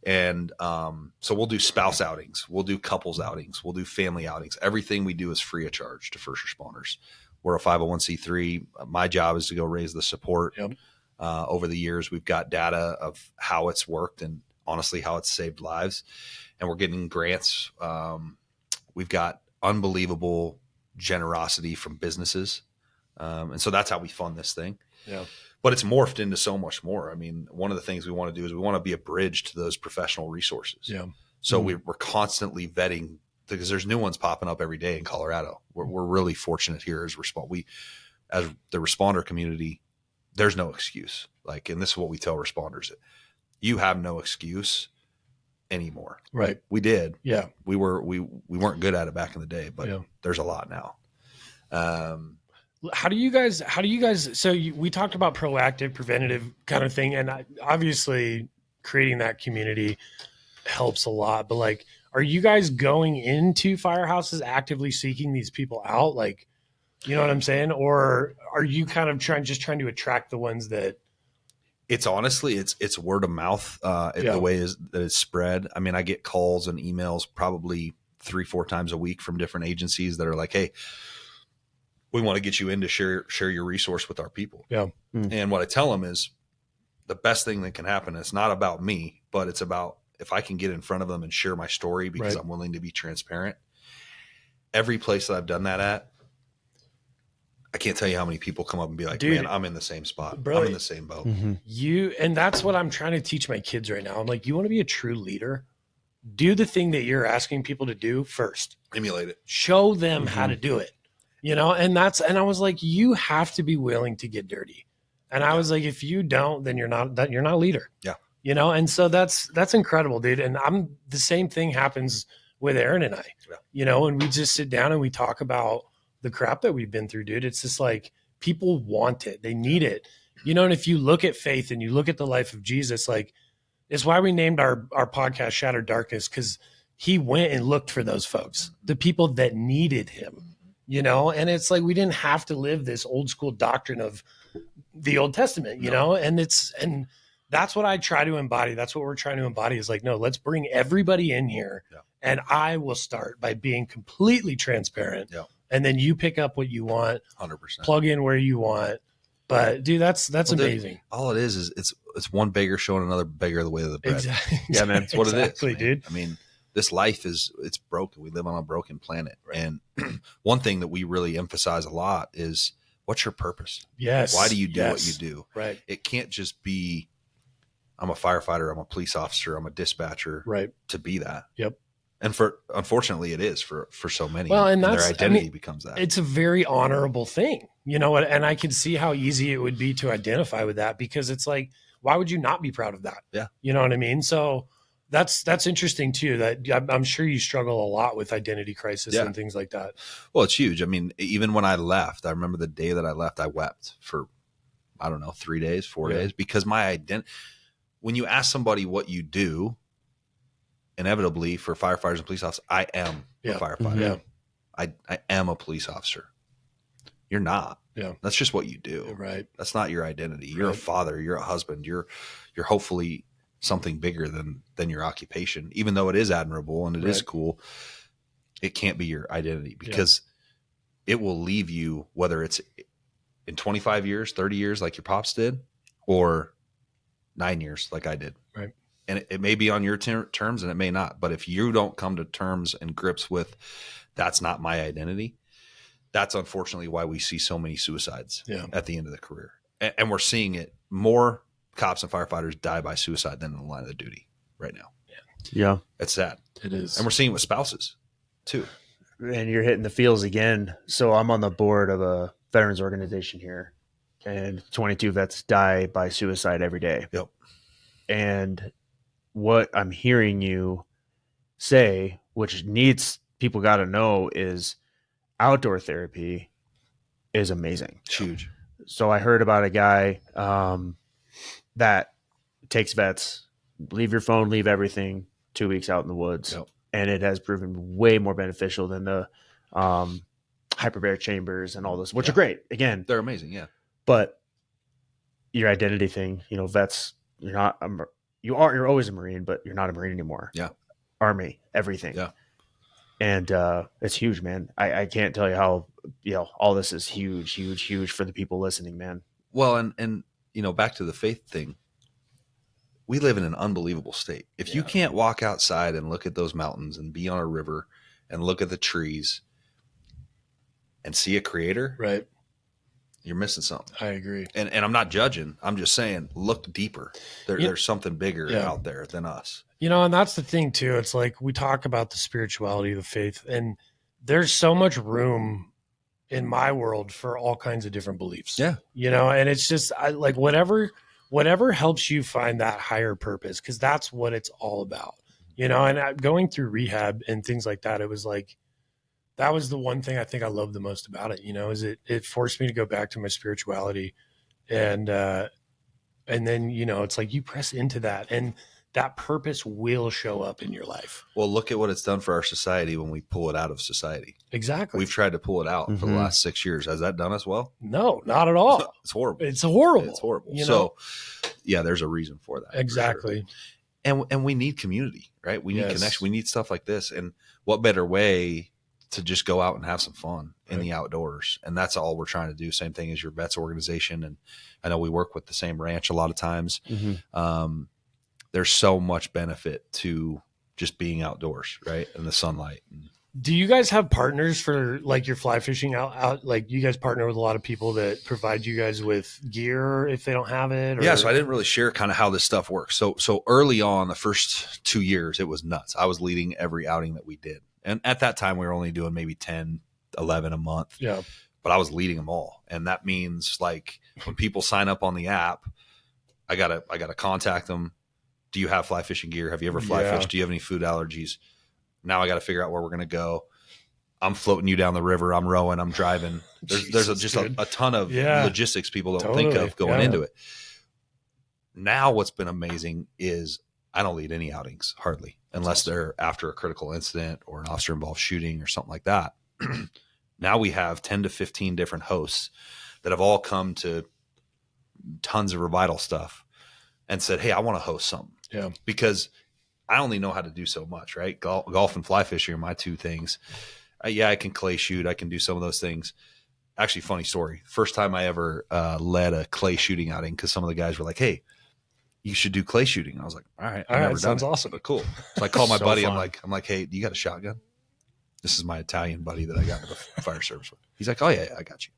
And so we'll do spouse outings, we'll do couples outings, we'll do family outings. Everything we do is free of charge to first responders. We're a 501c3. My job is to go raise the support. Yep. Over the years, we've got data of how it's worked and honestly how it's saved lives. And we're getting grants. We've got unbelievable generosity from businesses. And so that's how we fund this thing. Yeah. But it's morphed into so much more. I mean, one of the things we want to do is we want to be a bridge to those professional resources. Yeah. So we're constantly vetting because there's new ones popping up every day in Colorado. We're really fortunate here as the responder community. There's no excuse. Like, and this is what we tell responders: you have no excuse anymore. Right. We did. Yeah. We weren't good at it back in the day, but there's a lot now. How do you guys, so we talked about proactive, preventative kind of thing. And obviously creating that community helps a lot, but like, are you guys going into firehouses actively seeking these people out? Like, you know what I'm saying? Or are you kind of trying to attract the ones that? It's honestly, it's word of mouth, the way that it's spread. I mean, I get calls and emails probably 3-4 times a week from different agencies that are like, hey, we want to get you in to share your resource with our people. Yeah. And what I tell them is the best thing that can happen. It's not about me, but it's about if I can get in front of them and share my story because I'm willing to be transparent. Every place that I've done that at, I can't tell you how many people come up and be like, dude, man, I'm in the same spot. Bro, I'm in the same boat. And that's what I'm trying to teach my kids right now. I'm like, you want to be a true leader? Do the thing that you're asking people to do first. Emulate it. Show them how to do it. You know, and I was like, you have to be willing to get dirty. And I was like, if you don't, then you're not a leader. Yeah. You know, and so that's incredible, dude. And the same thing happens with Aaron and I, you know, and we just sit down and we talk about the crap that we've been through, dude. It's just like people want it. They need it. You know, and if you look at faith and you look at the life of Jesus, like it's why we named our podcast Shattered Darkness, because he went and looked for those folks, the people that needed him, you know, and it's like we didn't have to live this old school doctrine of the Old Testament, you know, and that's what I try to embody. That's what we're trying to embody is like, no, let's bring everybody in here and I will start by being completely transparent. Yeah. And then you pick up what you want, 100%, plug in where you want. But dude, that's amazing. Dude, all it is it's one beggar showing another beggar the way of the bread. Exactly. Yeah, man. It's what it is, dude. I mean, this life it's broken. We live on a broken planet. Right. And one thing that we really emphasize a lot is what's your purpose? Yes. Why do you do what you do? Right. It can't just be I'm a firefighter, I'm a police officer, I'm a dispatcher. Right. To be that. Yep. And unfortunately it is for so many. Well, and their identity becomes that. It's a very honorable thing, you know, and I can see how easy it would be to identify with that because it's like, why would you not be proud of that? Yeah. You know what I mean? So that's interesting too, that I'm sure you struggle a lot with identity crisis and things like that. Well, it's huge. I mean, even when I left, I remember the day that I left, I wept for, I don't know, 3 days, 4 days, because my identity, when you ask somebody what you do, inevitably for firefighters and police officers, I am a firefighter. Yeah. I am a police officer. You're not. Yeah. That's just what you do. Right. That's not your identity. You're a father, you're a husband, you're hopefully something bigger than your occupation. Even though it is admirable and it is cool, it can't be your identity because it will leave you, whether it's in 25 years, 30 years like your pops did, or 9 years like I did. Right. And it may be on your terms and it may not. But if you don't come to terms and grips with that's not my identity, that's unfortunately why we see so many suicides at the end of the career. And we're seeing it more cops and firefighters die by suicide than in the line of duty right now. Yeah. It's sad. It is. And we're seeing it with spouses too. And you're hitting the feels again. So I'm on the board of a veterans organization here, and 22 vets die by suicide every day. Yep. And what I'm hearing you say, which needs people got to know, is outdoor therapy is amazing. It's huge. So I heard about a guy that takes vets, leave your phone, leave everything, 2 weeks out in the woods. Yep. And it has proven way more beneficial than the hyperbaric chambers and all this, which are great. Again, They're amazing. Yeah. but your identity thing, vets, you're always a Marine, but you're not a Marine anymore. Yeah. Army, everything. Yeah. And it's huge, man. I can't tell you how, all this is huge, huge, huge for the people listening, man. Well, and back to the faith thing. We live in an unbelievable state. If you can't walk outside and look at those mountains and be on a river and look at the trees and see a creator, right, you're missing something. I agree. And I'm not judging. I'm just saying, look deeper. There's something bigger out there than us. And that's the thing too. It's like we talk about the spirituality, the faith, and there's so much room in my world for all kinds of different beliefs. Yeah. And it's just like whatever helps you find that higher purpose, because that's what it's all about. And going through rehab and things like that, it was like, that was the one thing I think I loved the most about it, is it forced me to go back to my spirituality. And then, it's like you press into that and that purpose will show up in your life. Well, look at what it's done for our society when we pull it out of society. Exactly. We've tried to pull it out for the last 6 years. Has that done us well? No, not at all. It's horrible. It's horrible. It's horrible. So, yeah, there's a reason for that. Exactly. For sure. And we need community, right? We need connection. We need stuff like this. And what better way to just go out and have some fun in the outdoors? And that's all we're trying to do. Same thing as your vets organization. And I know we work with the same ranch a lot of times. There's so much benefit to just being outdoors, right? In the sunlight. Do you guys have partners for like your fly fishing out? Like you guys partner with a lot of people that provide you guys with gear if they don't have it? Or? Yeah. So I didn't really share kind of how this stuff works. So early on, the first 2 years, it was nuts. I was leading every outing that we did. And at that time we were only doing maybe 10, 11 a month. Yeah. But I was leading them all. And that means like when people sign up on the app, I gotta contact them. Do you have fly fishing gear? Have you ever fly fished? Do you have any food allergies? Now I got to figure out where we're going to go. I'm floating you down the river. I'm rowing. I'm driving. There's just a ton of logistics people don't think of going into it. Now what's been amazing is I don't lead any outings hardly unless they're after a critical incident or an officer involved shooting or something like that. Now we have 10 to 15 different hosts that have all come to tons of Revital stuff and said, hey, I want to host something. Yeah. Because I only know how to do so much, right? Golf and fly fishing are my two things. I can clay shoot. I can do some of those things. Actually, funny story. First time I ever led a clay shooting outing because some of the guys were like, hey, you should do clay shooting. I was like, all right. I've never done sounds it, awesome. but cool. So I called my So buddy. fun. I'm like, hey, do you got a shotgun? This is my Italian buddy that I got in the fire service with. He's like, oh, yeah, I got you.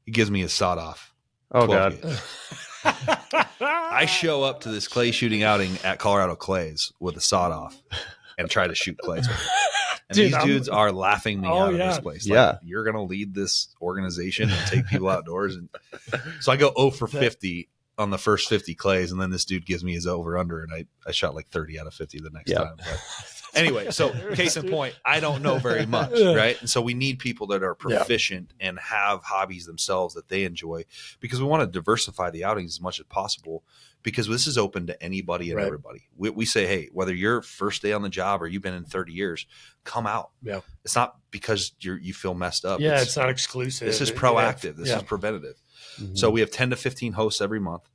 He gives me his sawed off. Oh, God. I show up to this clay shooting outing at Colorado Clays with a sawed off and try to shoot clays. And Dude, these dudes are laughing me out of this place. Like, you're going to lead this organization and take people outdoors. And so I go 0 for 50 on the first 50 clays. And then this dude gives me his over under. And I shot like 30 out of 50 the next time. But anyway, so case in point, I don't know very much, right? And so we need people that are proficient and have hobbies themselves that they enjoy, because we want to diversify the outings as much as possible, because this is open to anybody and everybody. We say, hey, whether you're first day on the job or you've been in 30 years, come out. Yeah. It's not because you feel messed up. Yeah, it's not exclusive. This is proactive. This is preventative. Mm-hmm. So we have 10 to 15 hosts every month.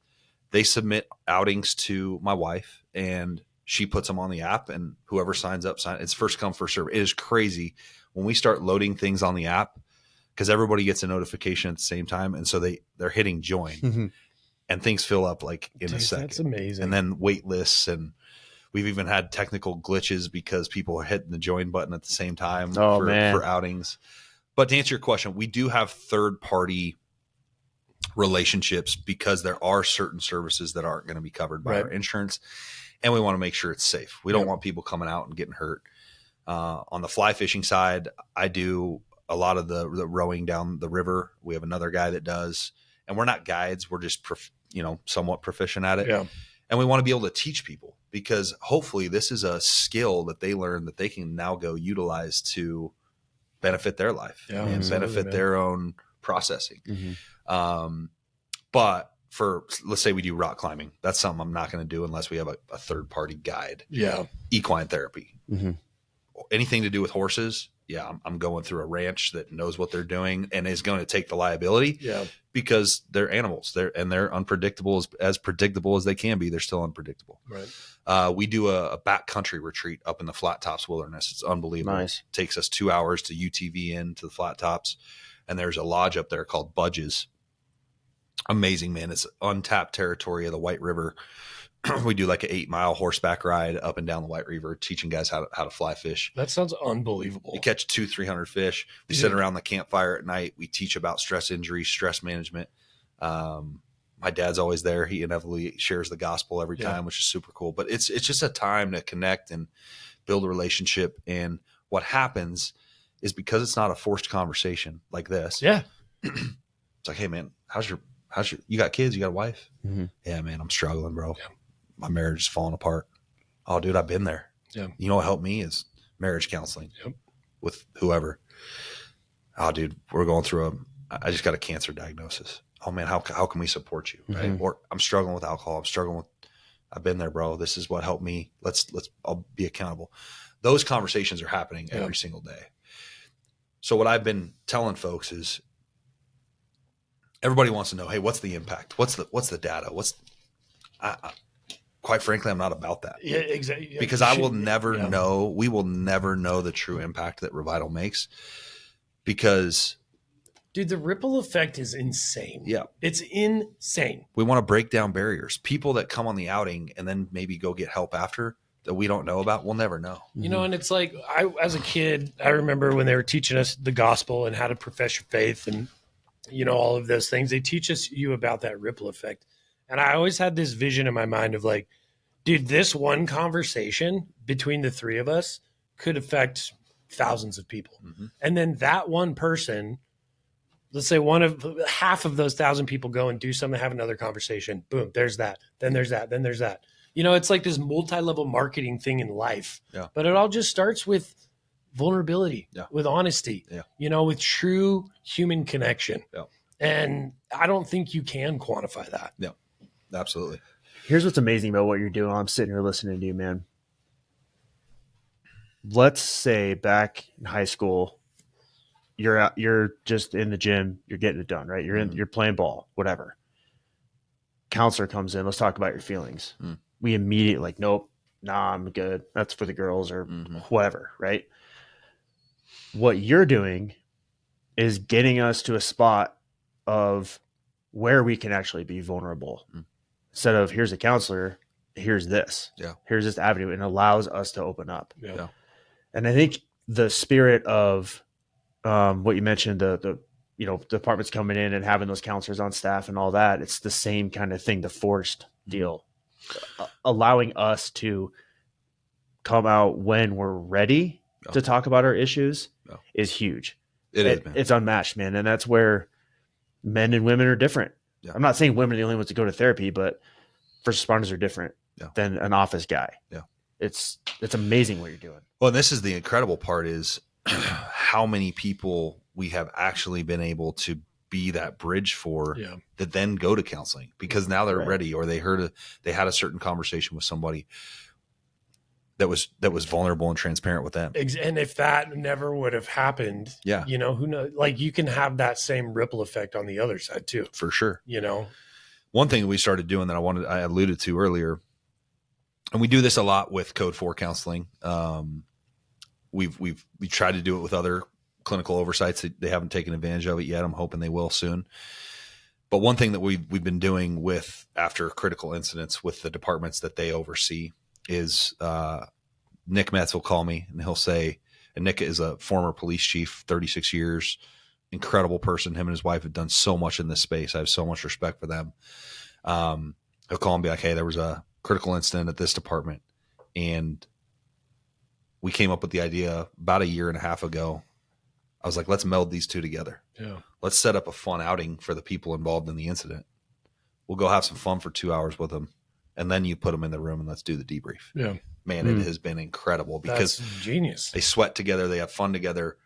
They submit outings to my wife, and she puts them on the app, and whoever signs up, it's first come, first serve. It is crazy when we start loading things on the app, because everybody gets a notification at the same time. And so they're hitting join and things fill up like in a second. That's amazing. And then wait lists. And we've even had technical glitches because people are hitting the join button at the same time for outings. But to answer your question, we do have third party relationships because there are certain services that aren't going to be covered by our insurance. and we want to make sure it's safe. We don't want people coming out and getting hurt. On the fly fishing side, I do a lot of the rowing down the river. We have another guy that does, and we're not guides. We're just, somewhat proficient at it. Yeah. And we want to be able to teach people, because hopefully this is a skill that they learn that they can now go utilize to benefit their life and benefit their own processing. But let's say we do rock climbing. That's something I'm not going to do unless we have a third party guide. Yeah. Equine therapy. Anything to do with horses. Yeah. I'm going through a ranch that knows what they're doing and is going to take the liability. Yeah. Because they're animals. They're unpredictable, as predictable as they can be. They're still unpredictable. Right. We do a backcountry retreat up in the Flat Tops Wilderness. It's unbelievable. Nice. It takes us 2 hours to UTV into the Flat Tops. And there's a lodge up there called Budges. Amazing, man. It's untapped territory of the White River. We do like an 8-mile horseback ride up and down the White River, teaching guys how to fly fish. That sounds unbelievable. You catch 200-300 fish. We sit around the campfire at night. We teach about stress injury, stress management. My dad's always there. He inevitably shares the gospel every time, which is super cool. But it's just a time to connect and build a relationship. And what happens is, because it's not a forced conversation like this. Yeah. It's like, hey man, how's your you got kids? You got a wife? Yeah, man, I'm struggling, bro. Yeah. My marriage is falling apart. Oh, dude, I've been there. Yeah. You know what helped me is marriage counseling with whoever. Oh, dude, we're going through I just got a cancer diagnosis. Oh man, how can we support you? Right. Or I'm struggling with alcohol. I've been there, bro. This is what helped me. I'll be accountable. Those conversations are happening every single day. So what I've been telling folks is, everybody wants to know, hey, what's the impact? What's the data? Quite frankly, I'm not about that. Yeah, exactly. Because I will never know. We will never know the true impact that Revital makes, because, dude, the ripple effect is insane. Yeah, it's insane. We want to break down barriers. People that come on the outing and then maybe go get help after, that we don't know about, we'll never know. And it's like, as a kid, I remember when they were teaching us the gospel and how to profess your faith and, all of those things. They teach you about that ripple effect. And I always had this vision in my mind of like, dude, this one conversation between the three of us could affect thousands of people. And then that one person, let's say half of those 1,000 people go and do something, have another conversation. Boom, there's that. Then there's that. Then there's that. It's like this multi-level marketing thing in life. Yeah. But it all just starts with vulnerability, with honesty, with true human connection. Yeah. And I don't think you can quantify that. Yeah, absolutely. Here's what's amazing about what you're doing. I'm sitting here listening to you, man. Let's say back in high school, you're just in the gym, you're getting it done, right? You're playing ball, whatever. Counselor comes in, let's talk about your feelings. We immediately like, nope, nah, I'm good. That's for the girls or whatever, right? What you're doing is getting us to a spot of where we can actually be vulnerable. Instead of, here's a counselor, here's this. Yeah. Here's this avenue, and allows us to open up. Yeah. And I think the spirit of what you mentioned, the departments coming in and having those counselors on staff and all that, it's the same kind of thing, the forced deal. Allowing us to come out when we're ready to talk about our issues is huge. It is, man. It's unmatched, man. And that's where men and women are different. Yeah. I'm not saying women are the only ones to go to therapy, but first responders are different than an office guy. Yeah. It's amazing what you're doing. Well, and this is the incredible part is how many people we have actually been able to be that bridge for that then go to counseling because now they're ready, or they had a certain conversation with somebody that was vulnerable and transparent with them. And if that never would have happened, who knows, like you can have that same ripple effect on the other side too. For sure. One thing we started doing that I alluded to earlier, and we do this a lot with Code 4 counseling. We tried to do it with other clinical oversights. They haven't taken advantage of it yet. I'm hoping they will soon. But one thing that we've been doing with after critical incidents with the departments that they oversee is Nick Metz will call me and he'll say, and Nick is a former police chief, 36 years, incredible person. Him and his wife have done so much in this space. I have so much respect for them. He'll call and be like, hey, there was a critical incident at this department. And we came up with the idea about a year and a half ago. I was like, let's meld these two together. Yeah. Let's set up a fun outing for the people involved in the incident. We'll go have some fun for 2 hours with them. And then you put them in the room and let's do the debrief. Yeah. Man, it has been incredible because that's genius. they sweat together. They have fun together.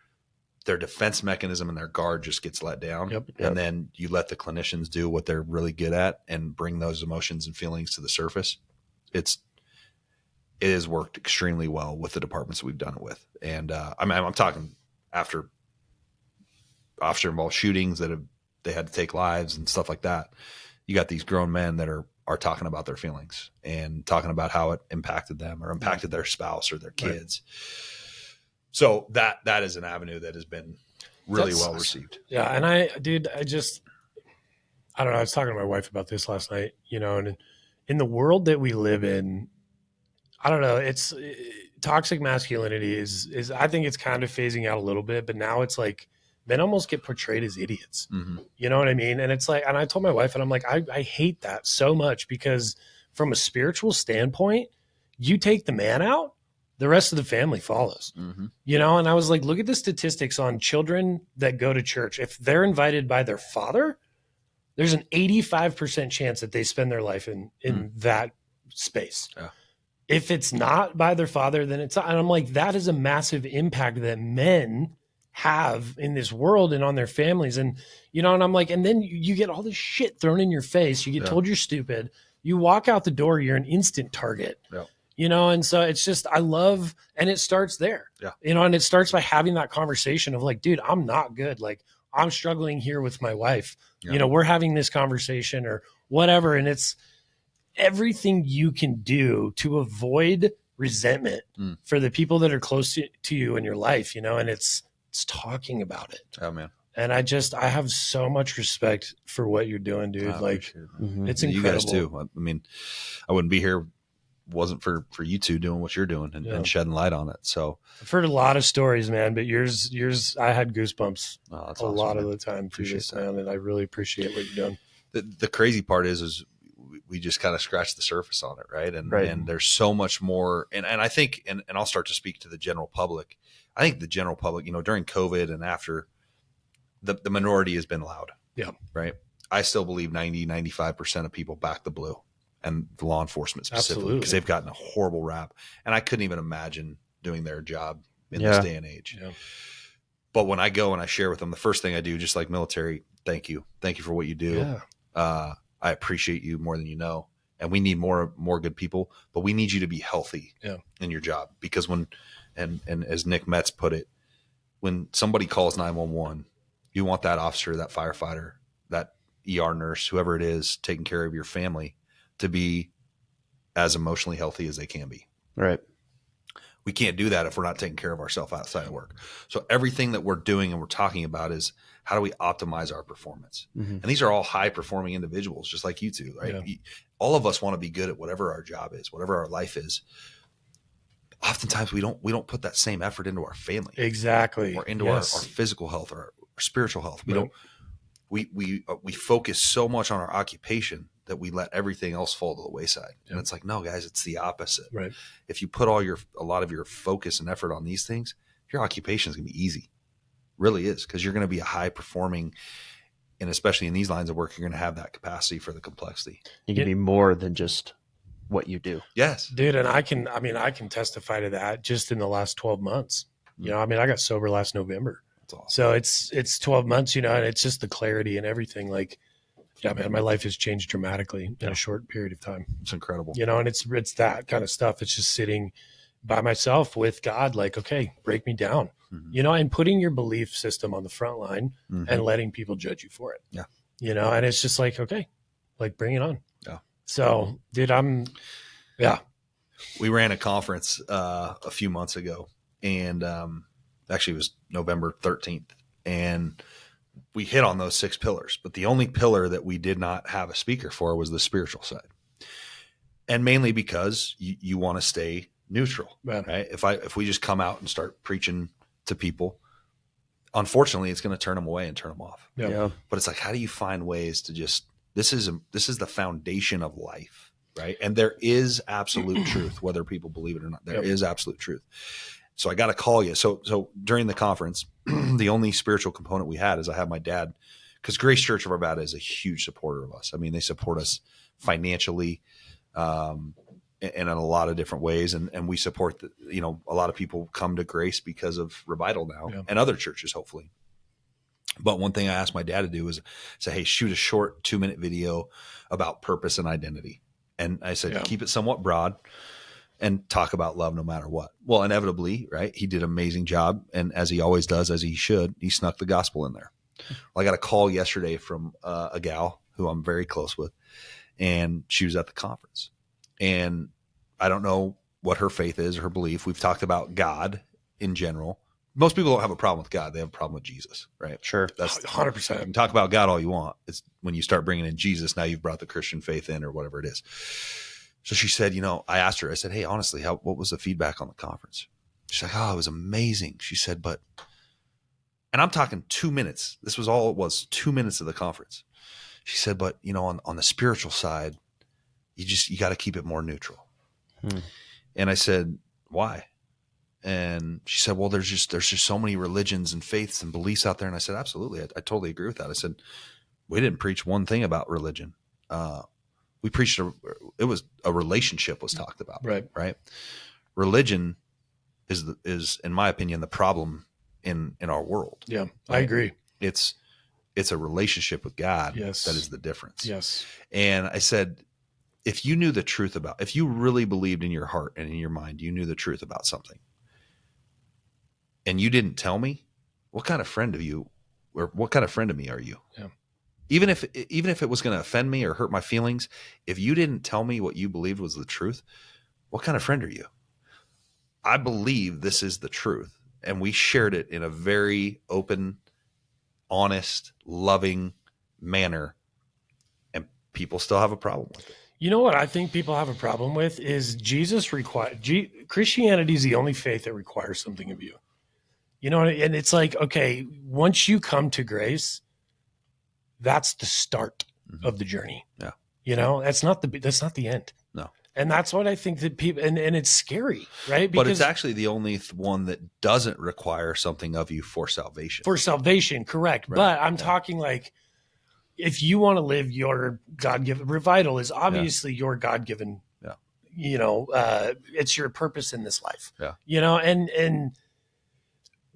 Their defense mechanism and their guard just gets let down. Yep. And then you let the clinicians do what they're really good at and bring those emotions and feelings to the surface. It has worked extremely well with the departments we've done it with. And I'm talking after officer involved shootings they had to take lives and stuff like that. You got these grown men that are talking about their feelings and talking about how it impacted them or impacted their spouse or their kids. Right. So that is an avenue that has been really well received. Yeah. And I don't know. I was talking to my wife about this last night, and in the world that we live in, I don't know, toxic masculinity is I think it's kind of phasing out a little bit, but now it's like men almost get portrayed as idiots. Mm-hmm. You know what I mean? And it's like, and I told my wife, and I'm like, I hate that so much because from a spiritual standpoint, you take the man out, the rest of the family follows, mm-hmm. And I was like, look at the statistics on children that go to church. If they're invited by their father, there's an 85% chance that they spend their life in that space. Yeah. If it's not by their father, then it's not. And I'm like, that is a massive impact that men have in this world and on their families. And, and I'm like, and then you get all this shit thrown in your face. You get told you're stupid. You walk out the door, you're an instant target, and so it's just, I love, and it starts there, and it starts by having that conversation of like, dude, I'm not good. Like I'm struggling here with my wife, we're having this conversation or whatever. And it's everything you can do to avoid resentment for the people that are close to you in your life, and it's talking about it. Oh man. And I have so much respect for what you're doing, dude. Like it's incredible. You guys too. I mean, I wouldn't be here wasn't for you two doing what you're doing and shedding light on it. So I've heard a lot of stories, man, but yours, I had goosebumps awesome, lot man. of the time through this, man. And I really appreciate what you're doing. The crazy part is we just kind of scratched the surface on it. Right. And there's so much more. And I think, and I'll start to speak to the general public. I think the general public, during COVID and after, the minority has been loud. Yeah. Right. I still believe 95% of people back the blue and the law enforcement specifically because they've gotten a horrible rap. And I couldn't even imagine doing their job in this day and age. Yeah. But when I go and I share with them, the first thing I do, just like military, thank you. Thank you for what you do. Yeah. I appreciate you more than you know. And we need more good people, but we need you to be healthy in your job because and as Nick Metz put it, when somebody calls 911, you want that officer, that firefighter, that ER nurse, whoever it is, taking care of your family to be as emotionally healthy as they can be. Right. We can't do that if we're not taking care of ourselves outside of work. So everything that we're doing and we're talking about is how do we optimize our performance? Mm-hmm. And these are all high performing individuals, just like you two, right? Yeah. All of us want to be good at whatever our job is, whatever our life is. Oftentimes we don't put that same effort into our family. Exactly. Or into our physical health or our spiritual health. We focus so much on our occupation that we let everything else fall to the wayside. Yep. And it's like, no, guys, it's the opposite. Right. If you put a lot of your focus and effort on these things, your occupation is going to be easy. Really is, because you're going to be a high performing, and especially in these lines of work, you're going to have that capacity for the complexity. You can be more than just what you do. Yes, dude. And I can testify to that just in the last 12 months. I got sober last November. That's awesome. So it's 12 months, and it's just the clarity and everything. Like, yeah, man, my life has changed dramatically in a short period of time. It's incredible. And it's that kind of stuff. It's just sitting by myself with God, like, okay, break me down, and putting your belief system on the front line and letting people judge you for it. Yeah. And it's just like, okay, like bring it on. Yeah. So, dude, we ran a conference a few months ago, and actually it was November 13th, and we hit on those 6 pillars, but the only pillar that we did not have a speaker for was the spiritual side. And mainly because you want to stay neutral, right? If we just come out and start preaching to people, unfortunately it's going to turn them away and turn them off. Yeah. But it's like, how do you find ways to just, this is the foundation of life. right? And there is absolute truth, whether people believe it or not. There is absolute truth. So I got to call you. So during the conference, the only spiritual component we had is I have my dad, because Grace Church of Arvada is a huge supporter of us. I mean, they support us financially, and in a lot of different ways. And we support a lot of people come to Grace because of Revital now and other churches, hopefully. But one thing I asked my dad to do was say, hey, shoot a short 2-minute video about purpose and identity. And I said, keep it somewhat broad and talk about love no matter what. Well, inevitably, right, he did an amazing job. And as he always does, as he should, he snuck the gospel in there. Well, I got a call yesterday from a gal who I'm very close with, and she was at the conference. And I don't know what her faith is or her belief. We've talked about God in general. Most people don't have a problem with God. They have a problem with Jesus, right? Sure. That's 100%. You can talk about God all you want. It's when you start bringing in Jesus, now you've brought the Christian faith in or whatever it is. So she said, I asked her, I said, hey, honestly, what was the feedback on the conference? She's like, oh, it was amazing. She said, and I'm talking 2 minutes. This was all it was, 2 minutes of the conference. She said, but on the spiritual side, you got to keep it more neutral. And I said, why? And she said, well, there's just so many religions and faiths and beliefs out there. And I said, absolutely. I totally agree with that. I said, we didn't preach one thing about religion. We preached it was a relationship was talked about. Right. Religion is in my opinion, the problem in our world. Yeah, right? I agree. It's a relationship with God. Yes. That is the difference. Yes. And I said, if you knew the truth if you really believed in your heart and in your mind, you knew the truth about something, and you didn't tell me, what kind of friend of you, or what kind of friend of me are you? Yeah. Even if it was going to offend me or hurt my feelings, if you didn't tell me what you believed was the truth, what kind of friend are you? I believe this is the truth. And we shared it in a very open, honest, loving manner. And people still have a problem with it. You know what I think people have a problem with is Christianity is the only faith that requires something of you. And it's like, okay, once you come to grace, that's the start of the journey. Yeah. That's not the end. No. And that's what I think that people, and it's scary, right? But it's actually the only one that doesn't require something of you for salvation. For salvation, correct. Right. But I'm talking like, if you want to live your God-given, Revital is obviously your God-given, it's your purpose in this life, and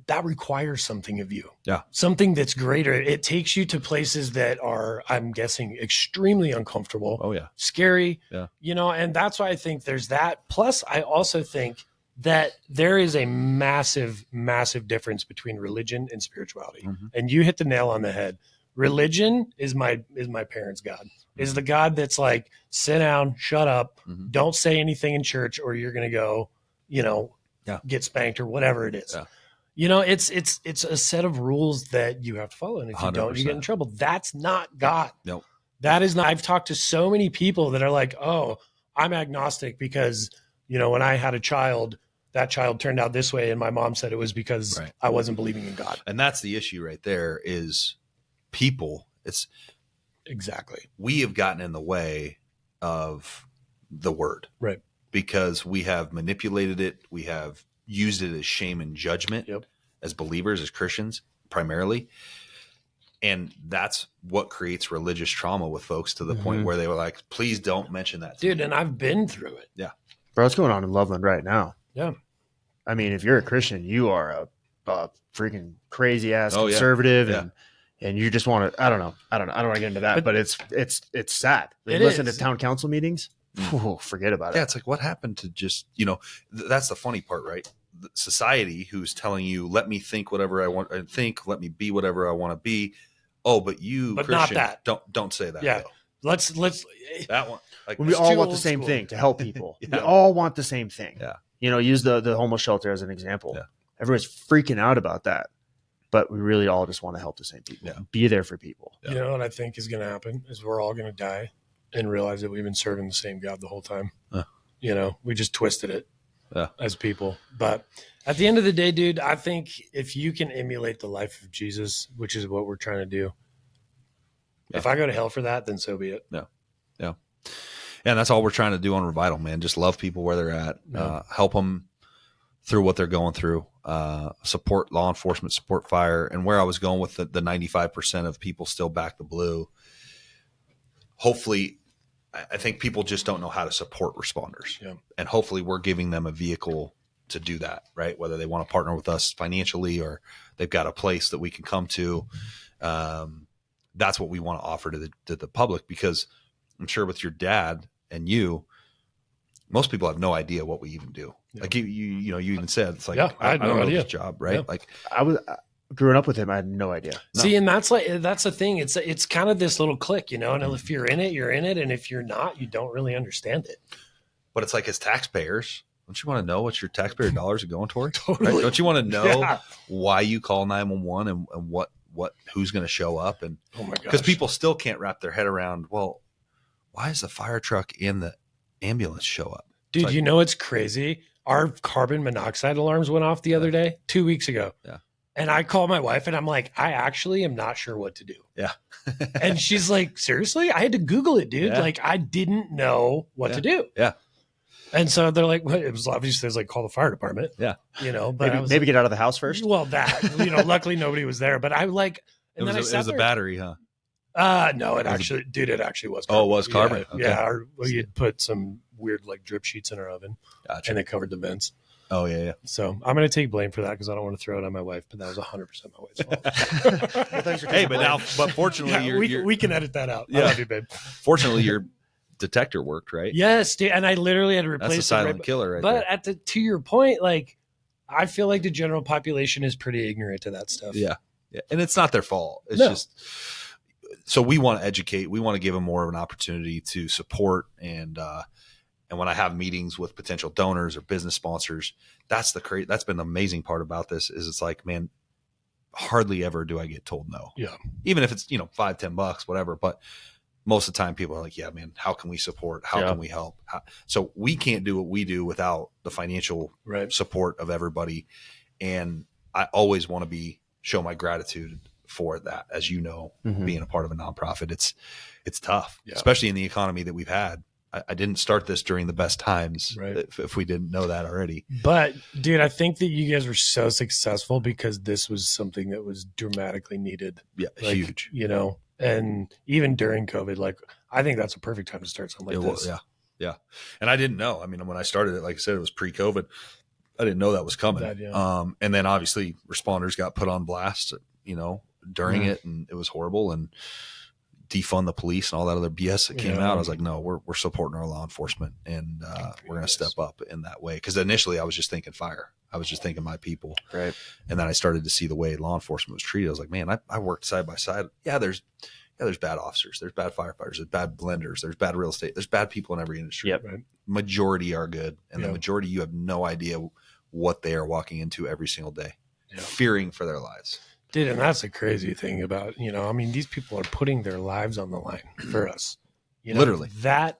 that requires something of you. Yeah. Something that's greater. It takes you to places that are, I'm guessing, extremely uncomfortable. Oh yeah. Scary. Yeah. And that's why I think there's that. Plus, I also think that there is a massive, massive difference between religion and spirituality. Mm-hmm. And you hit the nail on the head. Religion is my parents' God. Mm-hmm. Is the God that's like, sit down, shut up, don't say anything in church, or you're going to go, get spanked or whatever it is. Yeah. It's a set of rules that you have to follow. And if you 100%. Don't, you get in trouble. That's not God. Nope. That is not. I've talked to so many people that are like, oh, I'm agnostic because, when I had a child, that child turned out this way. And my mom said it was because I wasn't believing in God. And that's the issue right there is people. It's exactly. We have gotten in the way of the word. Right. Because we have manipulated it. We have used it as shame and judgment as believers, as Christians, primarily. And that's what creates religious trauma with folks to the point where they were like, please don't mention that. Dude, and I've been through it. Yeah. Bro, what's going on in Loveland right now? Yeah. I mean, if you're a Christian, you are a freaking crazy ass conservative and you just want to, I don't want to get into that, but it's sad. Listen to town council meetings. Forget about it. Yeah. It's like, what happened to just, that's the funny part, right? Society who's telling you, let me think whatever I want to think, let me be whatever I want to be. Oh, but Christian, not that. Don't say that. Yeah. Though. Let's that one. Like, we all want the same thing, to help people. We all want the same thing. Yeah. Use the homeless shelter as an example. Yeah. Everyone's freaking out about that, but we really all just want to help the same people. Yeah. Be there for people. Yeah. You know what I think is going to happen is we're all going to die and realize that we've been serving the same God the whole time. We just twisted it as people. But at the end of the day, dude, I think if you can emulate the life of Jesus, which is what we're trying to do, if I go to hell for that, then so be it. Yeah. Yeah. Yeah, and that's all we're trying to do on Revital, man. Just love people where they're at, help them through what they're going through, support law enforcement, support fire. And where I was going with the 95% of people still back the blue, hopefully, I think people just don't know how to support responders. Yeah. And hopefully we're giving them a vehicle to do that, right? Whether they want to partner with us financially or they've got a place that we can come to. That's what we want to offer to the public, because I'm sure with your dad and you, most people have no idea what we even do. Yeah. Like you even said, it's like, I had I don't no know idea. this job, right? Yeah. Like growing up with him, I had no idea. See, and that's the thing. It's kind of this little click, and if you're in it, you're in it. And if you're not, you don't really understand it. But it's like, as taxpayers, don't you want to know what your taxpayer dollars are going toward? Totally. Right? Don't you want to know why you call 911 and who's going to show up? And oh my gosh, because people still can't wrap their head around, well, why is the fire truck and the ambulance show up? Dude, like, it's crazy. Our carbon monoxide alarms went off the other day, 2 weeks ago. Yeah. And I called my wife and I'm like, I actually am not sure what to do. Yeah. And she's like, seriously? I had to Google it, dude. Yeah. Like, I didn't know what to do. Yeah. And so they're like, well, it was obviously, it was like, call the fire department. Yeah. But maybe get out of the house first. Well, luckily nobody was there. But I like, and it was a battery, huh? No, it actually was. Carbon. Oh, it was carbon. Yeah. Okay. Yeah. We had put some weird like drip sheets in our oven. Gotcha. And it covered the vents. Oh yeah. So I'm going to take blame for that because I don't want to throw it on my wife, but that was 100% my wife's fault. Hey, but fortunately, we can edit that out. Yeah. I love you, babe. Fortunately, your detector worked, right? Yes, dude, and I literally had to replace. That's a silent killer, right? But there. to your point, like I feel like the general population is pretty ignorant to that stuff. Yeah, and it's not their fault. It's just so we want to educate. We want to give them more of an opportunity to support and when I have meetings with potential donors or business sponsors, that's been the amazing part about this is it's like, man, hardly ever do I get told no. Yeah. Even if it's, $5-10, whatever. But most of the time people are like, yeah, man, how can we support? How can we help? So we can't do what we do without the financial support of everybody. And I always want to show my gratitude for that. As you know, being a part of a nonprofit, it's tough, especially in the economy that we've had. I didn't start this during the best times, if we didn't know that already. But, dude, I think that you guys were so successful because this was something that was dramatically needed. Yeah, huge. And even during COVID, like, I think that's a perfect time to start something like this. Yeah. And I didn't know. I mean, when I started it, like I said, it was pre-COVID. I didn't know that was coming. And then obviously responders got put on blast, during it, and it was horrible. And defund the police and all that other BS that came out. I was like, no, we're supporting our law enforcement, and we're going to step up in that way. Because initially I was just thinking fire. I was just thinking my people. Right. And then I started to see the way law enforcement was treated. I was like, man, I worked side by side. Yeah, there's bad officers. There's bad firefighters. There's bad blenders. There's bad real estate. There's bad people in every industry. Yep. Right. Majority are good. And the majority, you have no idea what they are walking into every single day, fearing for their lives. Dude, and that's the crazy thing about, these people are putting their lives on the line for us. Literally. That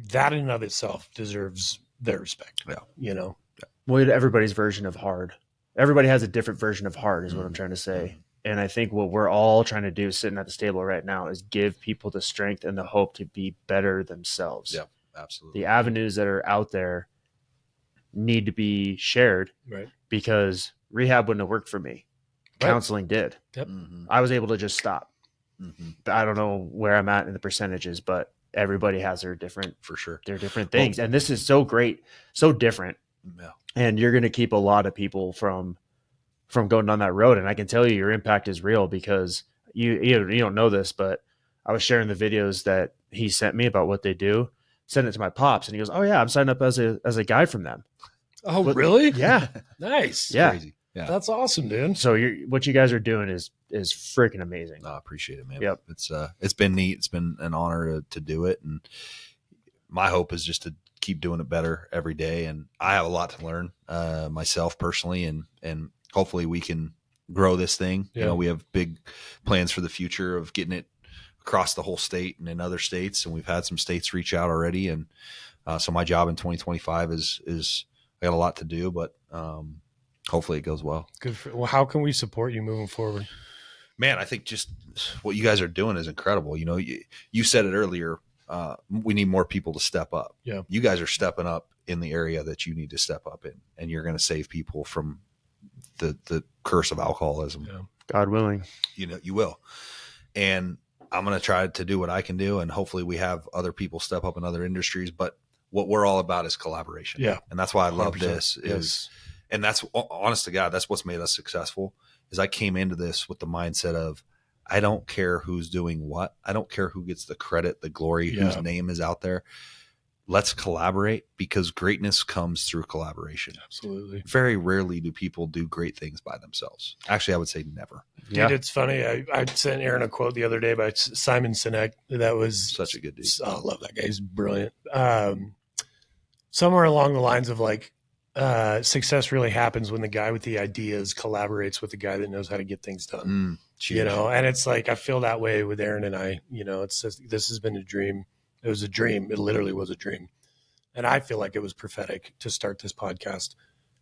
in and of itself deserves their respect. Yeah. Well, everybody's version of hard. Everybody has a different version of hard is what I'm trying to say. And I think what we're all trying to do sitting at this table right now is give people the strength and the hope to be better themselves. Yeah, absolutely. The avenues that are out there need to be shared, right? Because rehab wouldn't have worked for me. Counseling did. Yep. I was able to just stop. I don't know where I'm at in the percentages, but everybody has their different, for sure, their different things. And this is so great, so different. Yeah. And you're going to keep a lot of people from going down that road. And I can tell you your impact is real because you don't know this, but I was sharing the videos that he sent me about what they do, sent it to my pops. And he goes, oh yeah, I'm signed up as a guide from them. Oh, really? Yeah. Nice. Yeah. Crazy. Yeah. That's awesome, dude. So what you guys are doing is freaking amazing. I appreciate it, man. Yep. It's been neat. It's been an honor to do it. And my hope is just to keep doing it better every day. And I have a lot to learn myself personally, and hopefully we can grow this thing. Yeah. We have big plans for the future of getting it across the whole state and in other states. And we've had some states reach out already. And so my job in 2025 is I got a lot to do, but hopefully it goes well. Good. Well, how can we support you moving forward? Man, I think just what you guys are doing is incredible. You said it earlier. we need more people to step up. Yeah. You guys are stepping up in the area that you need to step up in, and you're going to save people from the curse of alcoholism. Yeah. God willing. You know, you will. And I'm going to try to do what I can do. And hopefully we have other people step up in other industries. But what we're all about is collaboration. Yeah. And that's why I love 100%. this is, and that's honest to God, that's what's made us successful is I came into this with the mindset of, I don't care who's doing what. I don't care who gets the credit, the glory, whose name is out there. Let's collaborate because greatness comes through collaboration. Absolutely. Very rarely do people do great things by themselves. Actually, I would say never. Dude, it's funny. I sent Aaron a quote the other day by Simon Sinek. That was Such a good dude. I love that guy. He's brilliant. Somewhere along the lines of like, success really happens when the guy with the ideas collaborates with the guy that knows how to get things done. You know, and it's like, I feel that way with Aaron and I, you know, it's just, this has been a dream. It was a dream. It literally was a dream. And I feel like it was prophetic to start this podcast.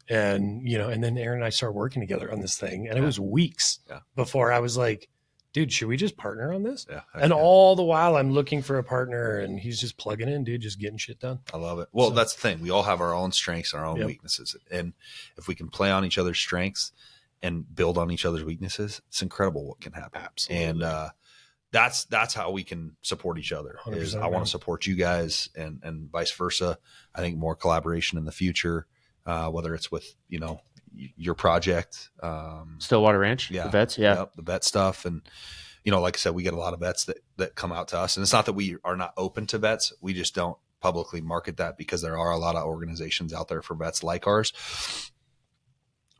And, you know, and then Aaron and I started working together on this thing. And it was weeks before I was like, dude, should we just partner on this? Yeah. And all the while I'm looking for a partner and he's just plugging in, dude, just getting shit done. I love it. Well, that's the thing. We all have our own strengths and our own weaknesses. And if we can play on each other's strengths and build on each other's weaknesses, it's incredible what can happen. Absolutely. And, that's how we can support each other is I want to support you guys and vice versa. I think more collaboration in the future, whether it's with, you know, your project, Stillwater Ranch, the vets. the vet stuff. And, you know, like I said, we get a lot of vets that come out to us, and it's not that we are not open to vets. We just don't publicly market that because there are a lot of organizations out there for vets like ours.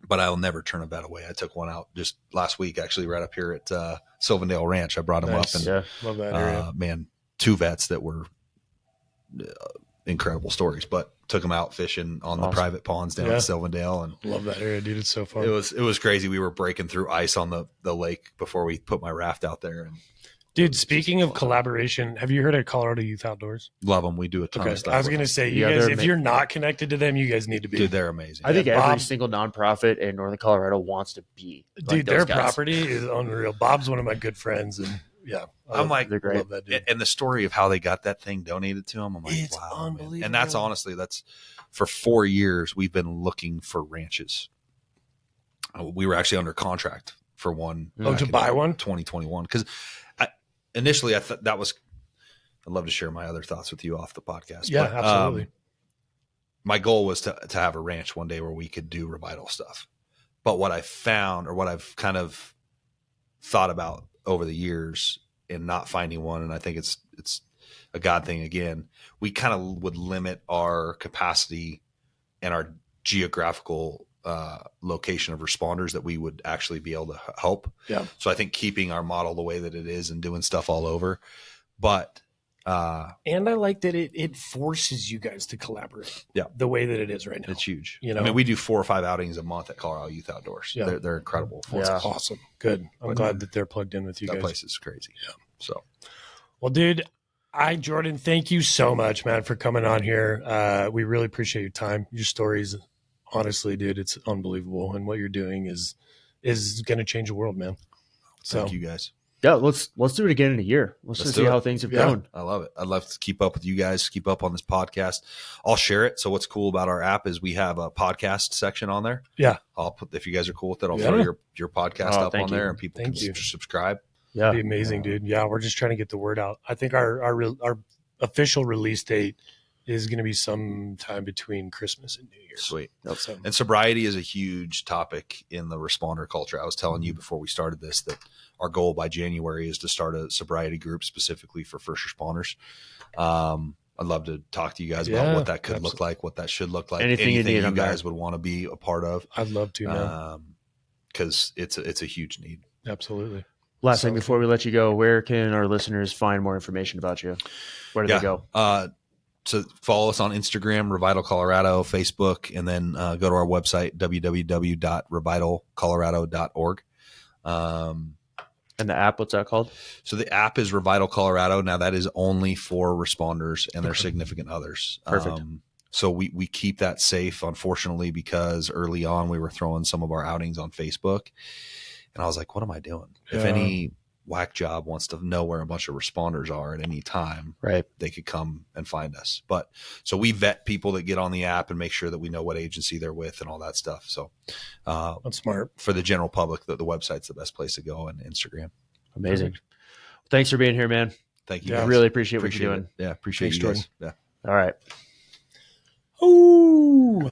But I'll never turn a vet away. I took one out just last week, actually, right up here at Sylvandale Ranch. I brought him up, and love that area. Man, 2 vets that were incredible stories. But took them out fishing on the private ponds down at Sylvandale, and love that area, dude. It's so fun. It was crazy. We were breaking through ice on the lake before we put my raft out there. And dude, speaking of collaboration, have you heard of Colorado Youth Outdoors? Love them. We do a ton of stuff. I was going to say, you guys, if you're not connected to them, you guys need to be. Dude, they're amazing. I think every single nonprofit in Northern Colorado wants to be. Dude, their property is unreal. Bob's one of my good friends, and I'm like, they're great. That, dude. And the story of how they got that thing donated to them, I'm like, it's wow, unbelievable. Man. And that's honestly, for 4 years we've been looking for ranches. We were actually under contract for one. To buy one? 2021. Because initially I thought that was, I'd love to share my other thoughts with you off the podcast. Yeah, but, absolutely. My goal was to have a ranch one day where we could do Revital stuff. But what I found, or what I've kind of thought about over the years in not finding one, and I think it's a God thing again, we kind of would limit our capacity and our geographical location of responders that we would actually be able to help. Yeah. So I think keeping our model the way that it is and doing stuff all over, but and I like that it forces you guys to collaborate. Yeah. The way that it is right now. It's huge. You know, I mean, we do 4 or 5 outings a month at Colorado Youth Outdoors. Yeah. They're incredible. That's awesome. Good. I'm glad that they're plugged in with you guys. That place is crazy. Yeah. So, well, dude, Jordan, thank you so much, man, for coming on here. We really appreciate your time. Your stories, honestly, dude, it's unbelievable. And what you're doing is going to change the world, man. So thank you guys. Yeah, let's do it again in a year. Let's just see how things have gone. I love it. I'd love to keep up with you guys, keep up on this podcast. I'll share it. So what's cool about our app is we have a podcast section on there. Yeah. I'll put, if you guys are cool with it, I'll throw your podcast up on there and people can subscribe. Yeah. That'd be amazing, dude. Yeah. We're just trying to get the word out. I think our official release date is going to be sometime between Christmas and New Year's. Sweet. So. And sobriety is a huge topic in the responder culture. I was telling you before we started this that our goal by January is to start a sobriety group specifically for first responders. I'd love to talk to you guys about what that could look like, what that should look like. Anything you guys would want to be a part of. I'd love to, man. Because it's a huge need. Absolutely. Last thing before we let you go, where can our listeners find more information about you? Where do they go? So follow us on Instagram, Revital Colorado, Facebook, and then go to our website, www.revitalcolorado.org. And the app, what's that called? So the app is Revital Colorado. Now that is only for responders and their significant others. Perfect. So we keep that safe, unfortunately, because early on we were throwing some of our outings on Facebook. And I was like, what am I doing? If any whack job wants to know where a bunch of responders are at any time, Right. they could come and find us. But so we vet people that get on the app and make sure that we know what agency they're with and all that stuff. So That's smart. for the general public, the website's the best place to go, and Instagram. Amazing. Perfect. Thanks for being here, man. Thank you. I guys. really appreciate what you're doing. It. Yeah. Appreciate Thanks, you guys. Jordan. Yeah. All right. Ooh.